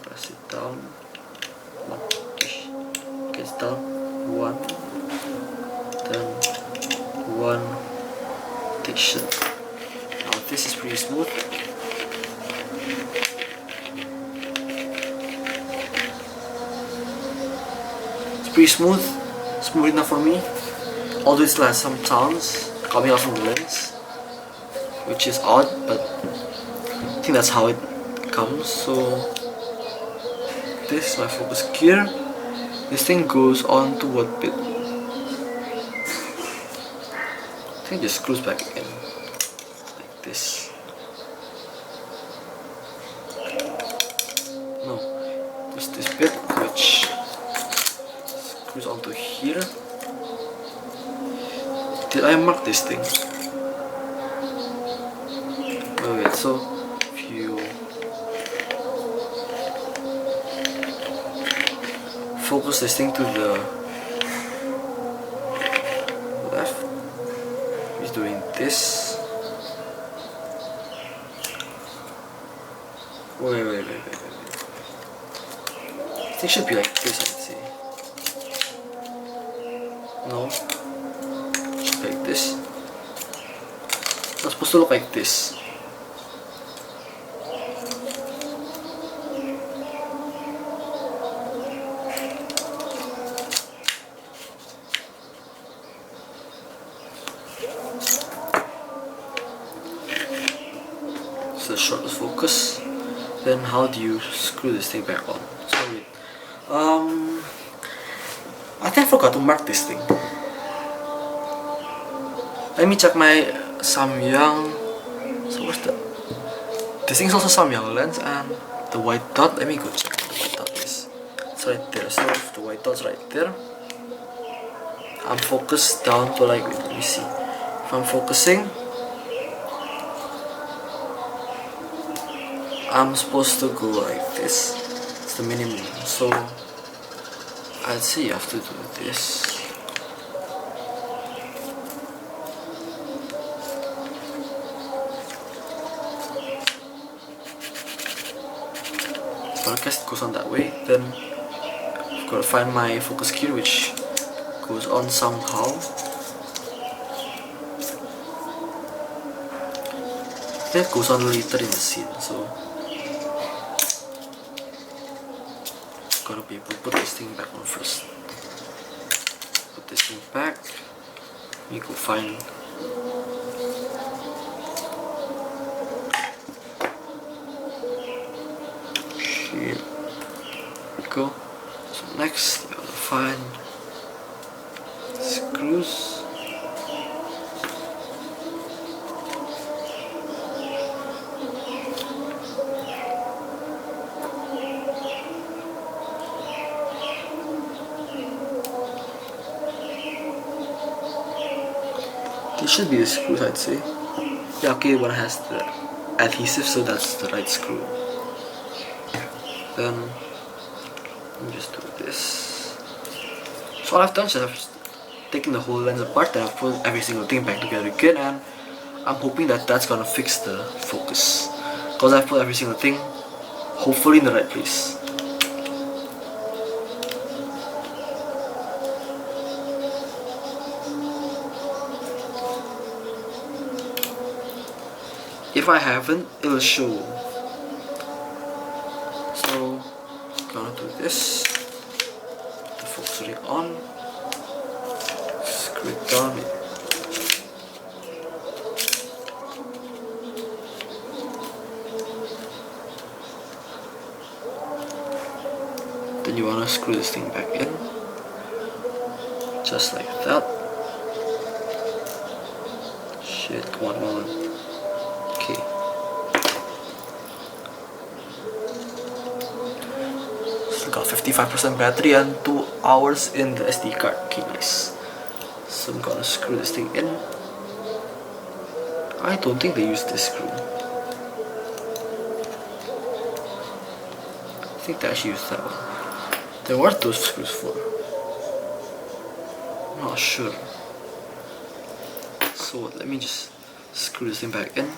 A: Press it down. One. Gets down. One. Then one. Rotation. Now this is pretty smooth. It's pretty smooth enough for me. Although it still has some sounds coming out from the lens, which is odd, but I think that's how it comes. So this is my focus gear. This thing goes on to what bit? I think it just screws back in like this. No, there's this bit which screws onto here. Did I mark this thing? Oh wait, so if you focus this thing to the left, he's doing this. Wait. It should be like this, I'd say. No. Like this. It's supposed to look like this. So short focus. Then how do you screw this thing back on? So wait. I think I forgot to mark this thing. Let me check my Samyang. So what's the? This thing's also Samyang lens, and the white dot. Let me go check what the white dot is. It's right there. So if the white dot's right there, I'm focused down to like. Wait, let me see. If I'm focusing, I'm supposed to go like this. It's the minimum. So I'd say you have to do this. But I guess it goes on that way. Then I've got to find my focus gear, which goes on somehow. That goes on later in the scene, so gotta be able to put this thing back on first. Put this thing back. We go find here we go. So next we gotta find screws. These should be the screws, I'd say. Yeah, okay, one has the adhesive, so that's the right screw. Then let me just do this. So all I've done is I've taken the whole lens apart, then I've put every single thing back together again, and I'm hoping that that's gonna fix the focus, because I've put every single thing hopefully in the right place. If I haven't, it'll show. So gonna do this, the focus ring on, screw it down. Then you wanna screw this thing back in, just like that. Shit, come on. Okay. Still got 55% battery and 2 hours in the SD card. Okay, nice. So I'm gonna screw this thing in. I don't think they use this screw. I think they actually use that one. Then what are those screws for? I'm not sure. So let me just screw this thing back in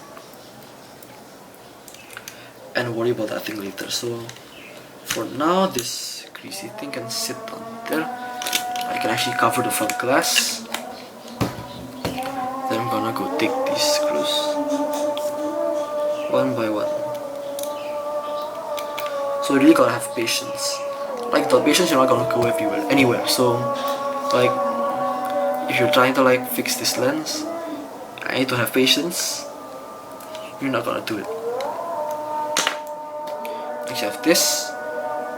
A: and worry about that thing later. So for now, this greasy thing can sit on there. I can actually cover the front glass. Then I'm gonna go take these screws one by one. So you really gotta have patience. Like, without patience, you're not gonna go anywhere. So like, if you're trying to like fix this lens, I need to have patience. You're not gonna do it. Next you have this,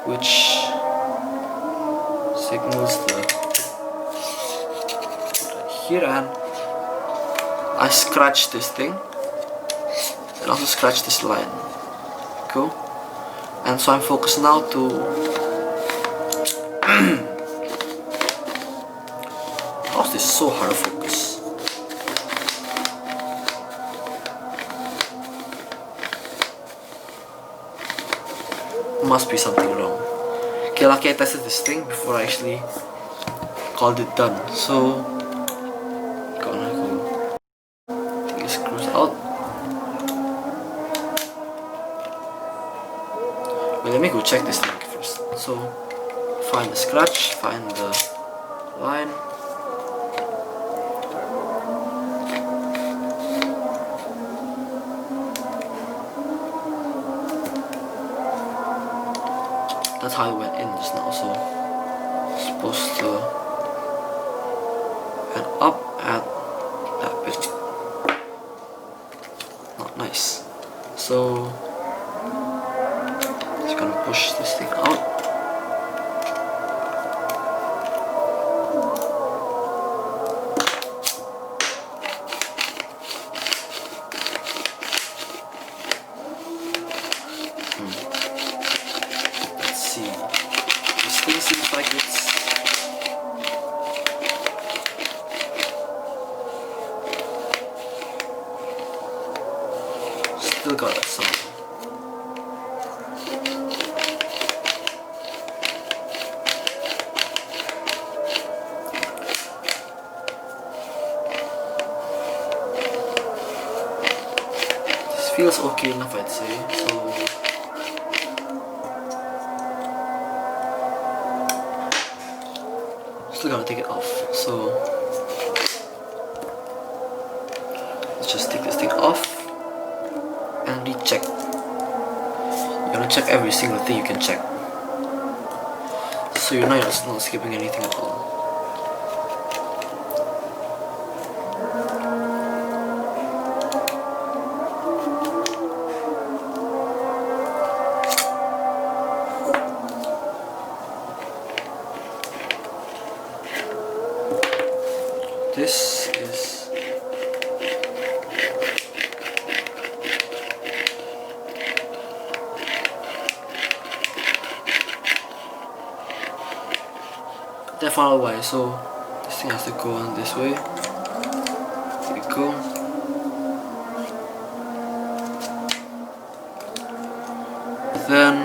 A: which signals the right here, and I scratch this thing and also scratch this line. Cool. And so I'm focused now to how's this so hard to focus? Must be something wrong. Okay, lucky I tested this thing before I actually called it done. So gonna go take the screws out. Wait, let me go check this thing first. So find the scratch, find the line. That's how it went in just now, so it's supposed to end up at that bit. Not nice. So just gonna push this thing out. This thing seems like it's still got that sound. This feels okay enough, I'd say. So still gotta take it off. So let's just take this thing off and recheck. You gotta check every single thing you can check, so you're not skipping anything at all. This is definitely why. So this thing has to go on this way. go. Then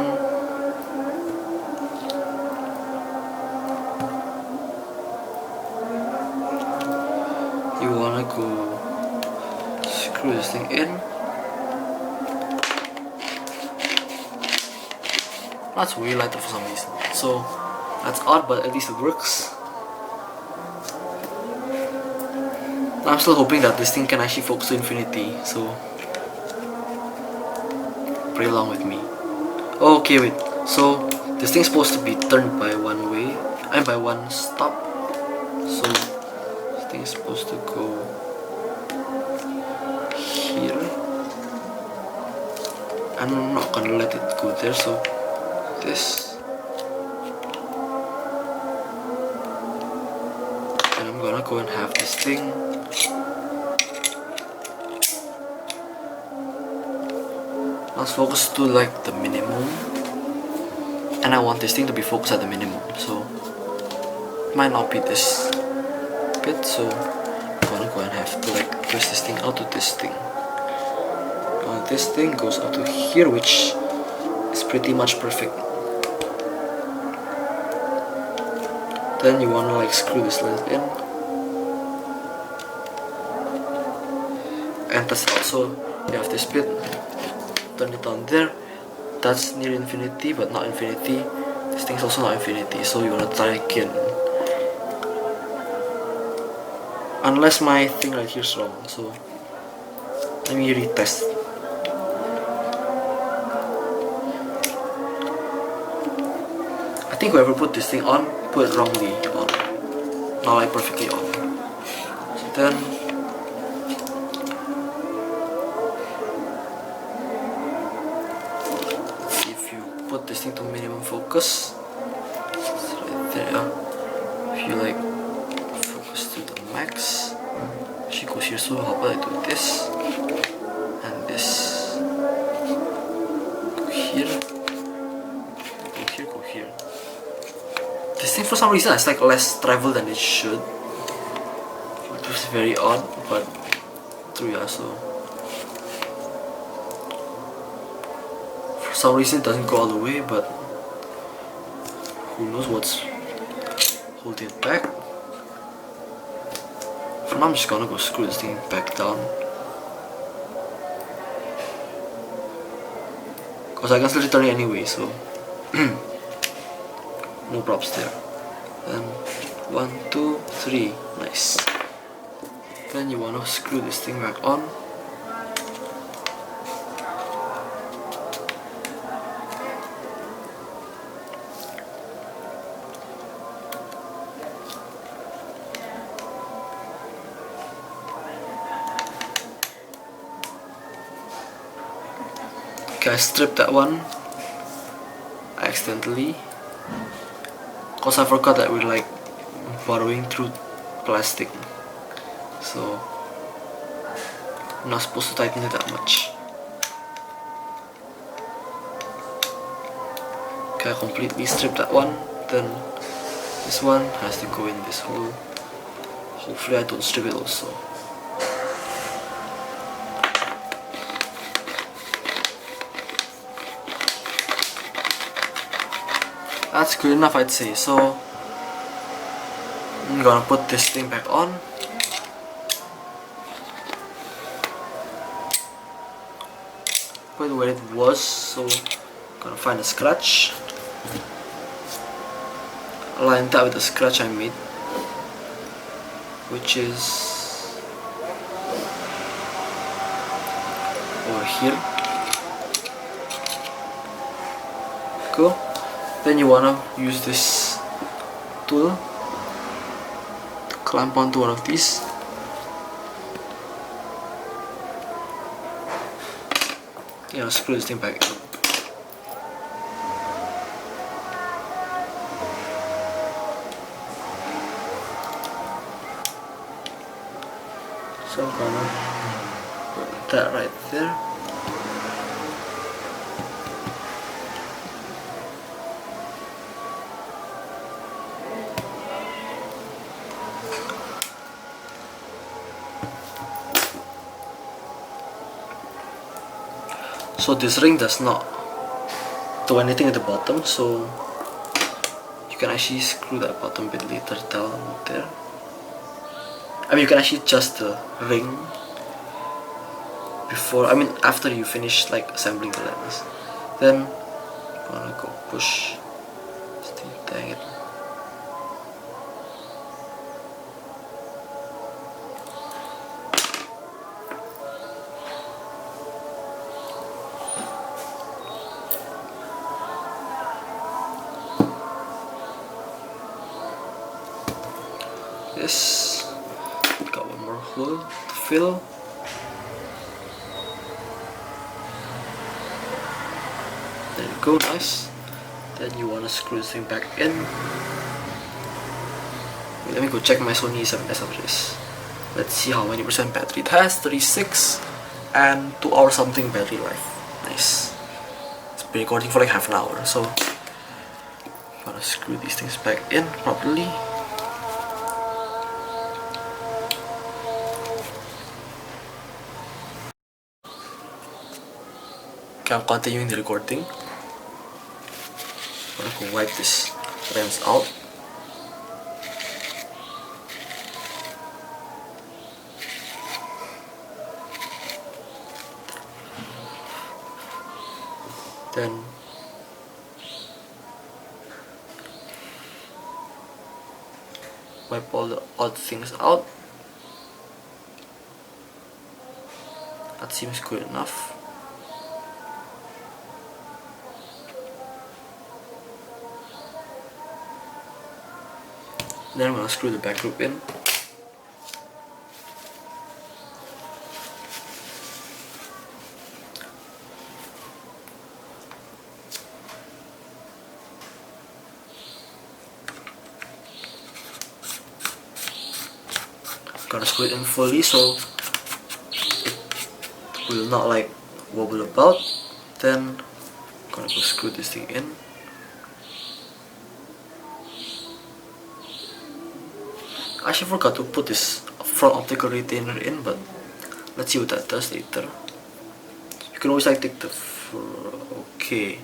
A: you wanna go screw this thing in. That's really light for some reason. So that's odd, but at least it works. I'm still hoping that this thing can actually focus to infinity, so pray along with me. Okay, wait. So this thing's supposed to be turned by one way, and by one stop. So this thing's supposed to go here, and I'm not gonna let it go there. So this, and I'm gonna go and have this thing. Let's focus to like the minimum, and I want this thing to be focused at the minimum, so it might not be this bit, so I'm gonna go and have to like twist this thing out to this thing. This thing goes out to here, which is pretty much perfect. Then you wanna like screw this length in, and that's also, you have this bit, turn it on there. That's near infinity, but not infinity. This thing's also not infinity, so you wanna try again. Unless my thing right here is wrong, so let me retest. I think whoever put this thing on put it wrongly on. Now I perfectly on. So then put this thing to minimum focus. It's right there, yeah. If you like focus to the max, she goes here, so how about I do this and this? Go here, go here, go here. This thing for some reason has like less travel than it should, which is very odd, but true, yeah. So for some reason it doesn't go all the way, but who knows what's holding it back. For now I'm just gonna go screw this thing back down, cause I can still return it anyway, so no props there. Then 1, 2, 3, nice. Then you wanna screw this thing back on. Okay, I stripped that one accidentally, cause I forgot that we're like borrowing through plastic, so I'm not supposed to tighten it that much. Okay, I completely stripped that one. Then this one has to go in this hole. Hopefully I don't strip it also. That's good enough, I'd say. So I'm gonna put this thing back on. Put it where it was, so I'm gonna find a scratch. Align that with the scratch I made, which is over here. Cool. Then you wanna use this tool to clamp onto one of these. You know, screw this thing back. So I'm gonna put that right there. So this ring does not do anything at the bottom, so you can actually screw that bottom bit later down there. I mean, you can actually adjust the ring before, I mean after you finish like assembling the lens. Then you wanna go push this thing, dang it. This got one more hole to fill. There you go, nice. Then you wanna screw this thing back in. Wait, let me go check my Sony 7S after this. Let's see how many percent battery it has. 36 and 2 hours something battery life. Nice. It's been recording for like half an hour, so gotta screw these things back in properly. Okay, I'm continuing the recording. I'm gonna go wipe this lens out. Then wipe all the odd things out. That seems good enough. Then I'm gonna screw the back group in. Gonna screw it in fully so it will not like wobble about. Then gonna go screw this thing in. I actually forgot to put this front optical retainer in, but let's see what that does later. You can always like take the okay.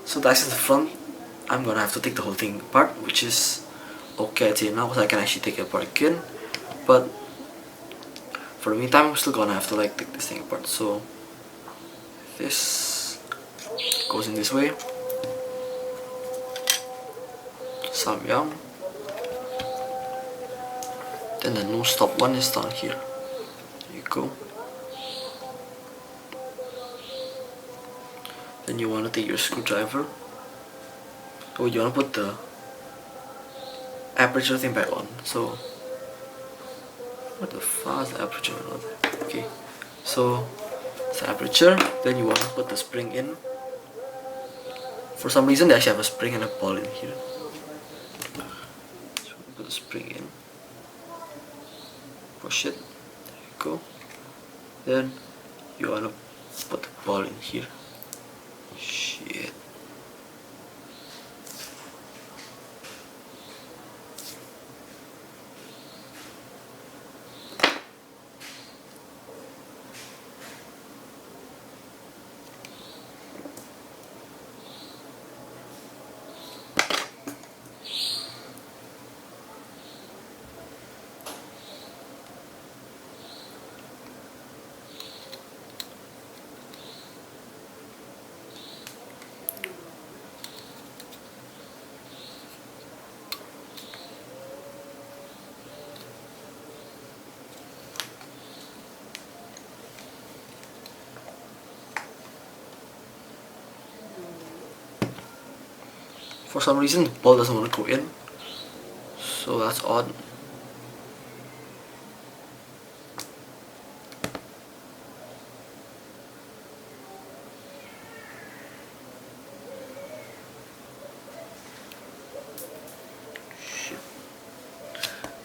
A: So that's in the front. I'm gonna have to take the whole thing apart, which is okay I'd say now, because I can actually take it apart again. But for the meantime, I'm still gonna have to like take this thing apart. So this goes in this way. Samyang. Then the no stop one is down here. There you go. Then you wanna take your screwdriver. Oh, you wanna put the aperture thing back on. So what the fuck is the aperture? Okay, so it's the aperture. Then you want to put the spring in. For some reason they actually have a spring and a ball in here. So put the spring in. Push it. There you go. Then you want to put the ball in here. Shit. For some reason the ball doesn't want to go in, so that's odd. Shit.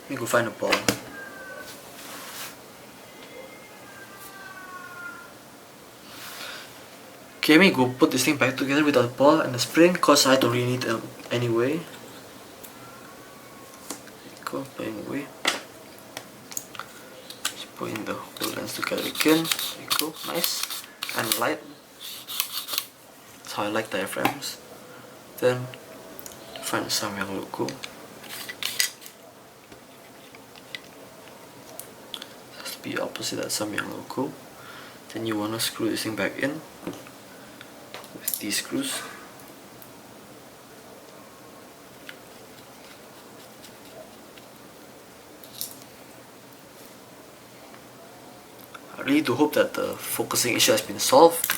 A: Let me go find a ball. Okay, let me go put this thing back together with the ball and the spring, cause I don't really need them anyway. Go, anyway. Just put in the whole lens together again. There you go, nice and light. That's how I like diaphragms. Then find the Samyang logo. It has to be opposite that Samyang logo. Then you wanna screw this thing back in with these screws. I really do hope that the focusing issue has been solved.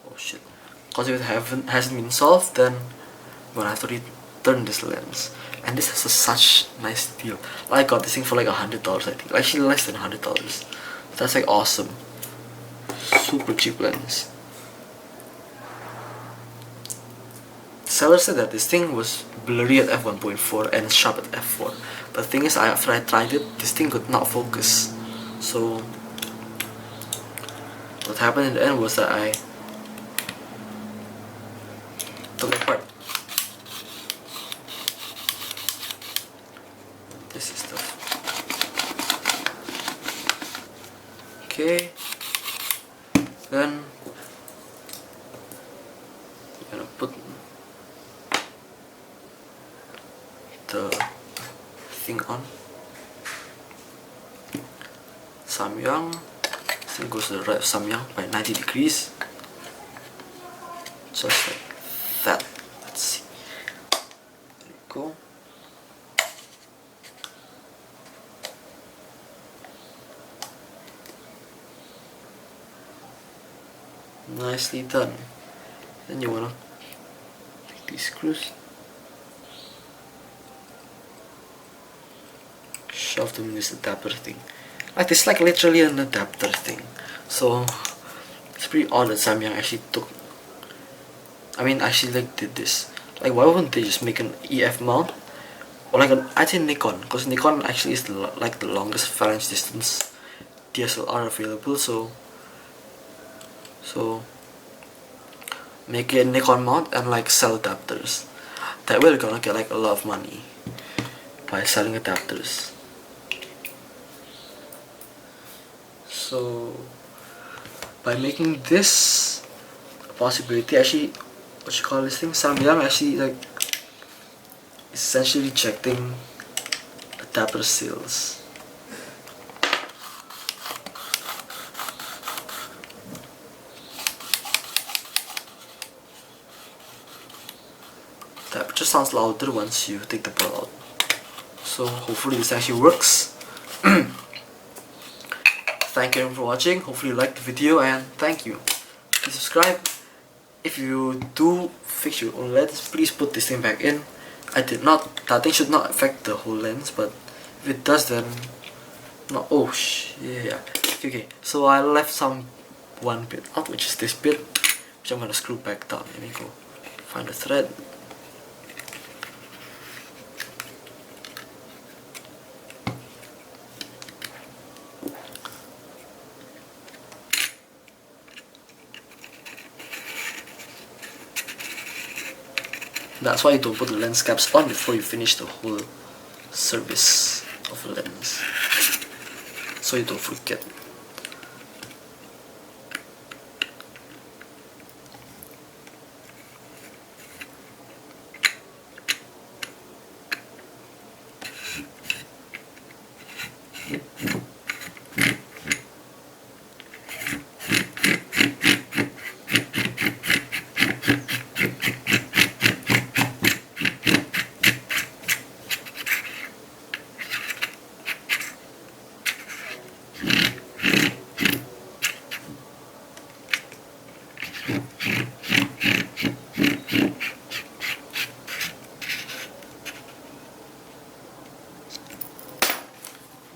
A: Oh shit. Because if it hasn't been solved, then I'm gonna have to return this lens. And this has such nice deal. I got this thing for like $100 I think. Actually less than $100. That's like awesome. Super cheap lens. The seller said that this thing was blurry at f1.4 and sharp at f4. But the thing is, after I tried it, this thing could not focus. So what happened in the end was that I took it apart. This is stuff. Okay. Then I'm gonna put the thing on. Samyang. This thing goes to the right of Samyang by 90 degrees. Just like that. Let's see. There you go. Nicely done. Then you wanna take these screws, shove them in this adapter thing. Like it's like literally an adapter thing. So it's pretty odd that Samyang actually did this. Like why wouldn't they just make an EF mount? Or like I think Nikon, because Nikon actually is like the longest phalanx distance DSLR available. So make a Nikon mount and like sell adapters. That way you're gonna get like a lot of money by selling adapters. So by making this a possibility, actually, what you call this thing, Samyang actually like essentially rejecting adapter sales. That just sounds louder once you take the ball out. So hopefully this actually works. Thank you for watching. Hopefully you liked the video and thank you. Please subscribe. If you do fix your own lens, please put this thing back in. That thing should not affect the whole lens, but if it does then no. Oh yeah. Okay, so I left one bit out, which is this bit, which I'm gonna screw back down. Let me go find the thread. That's why you don't put the lens caps on before you finish the whole service of the lens, so you don't forget.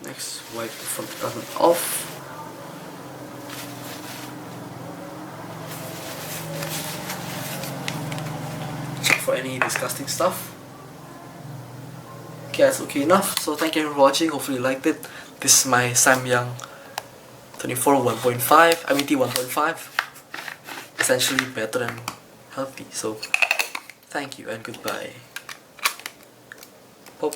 A: Next, wipe the front button off. Check for any disgusting stuff. Okay, that's okay enough. So thank you for watching. Hopefully you liked it. This is my Samyang 24 1.5. I mean T1.5. Essentially better and healthy. So thank you and goodbye. Hope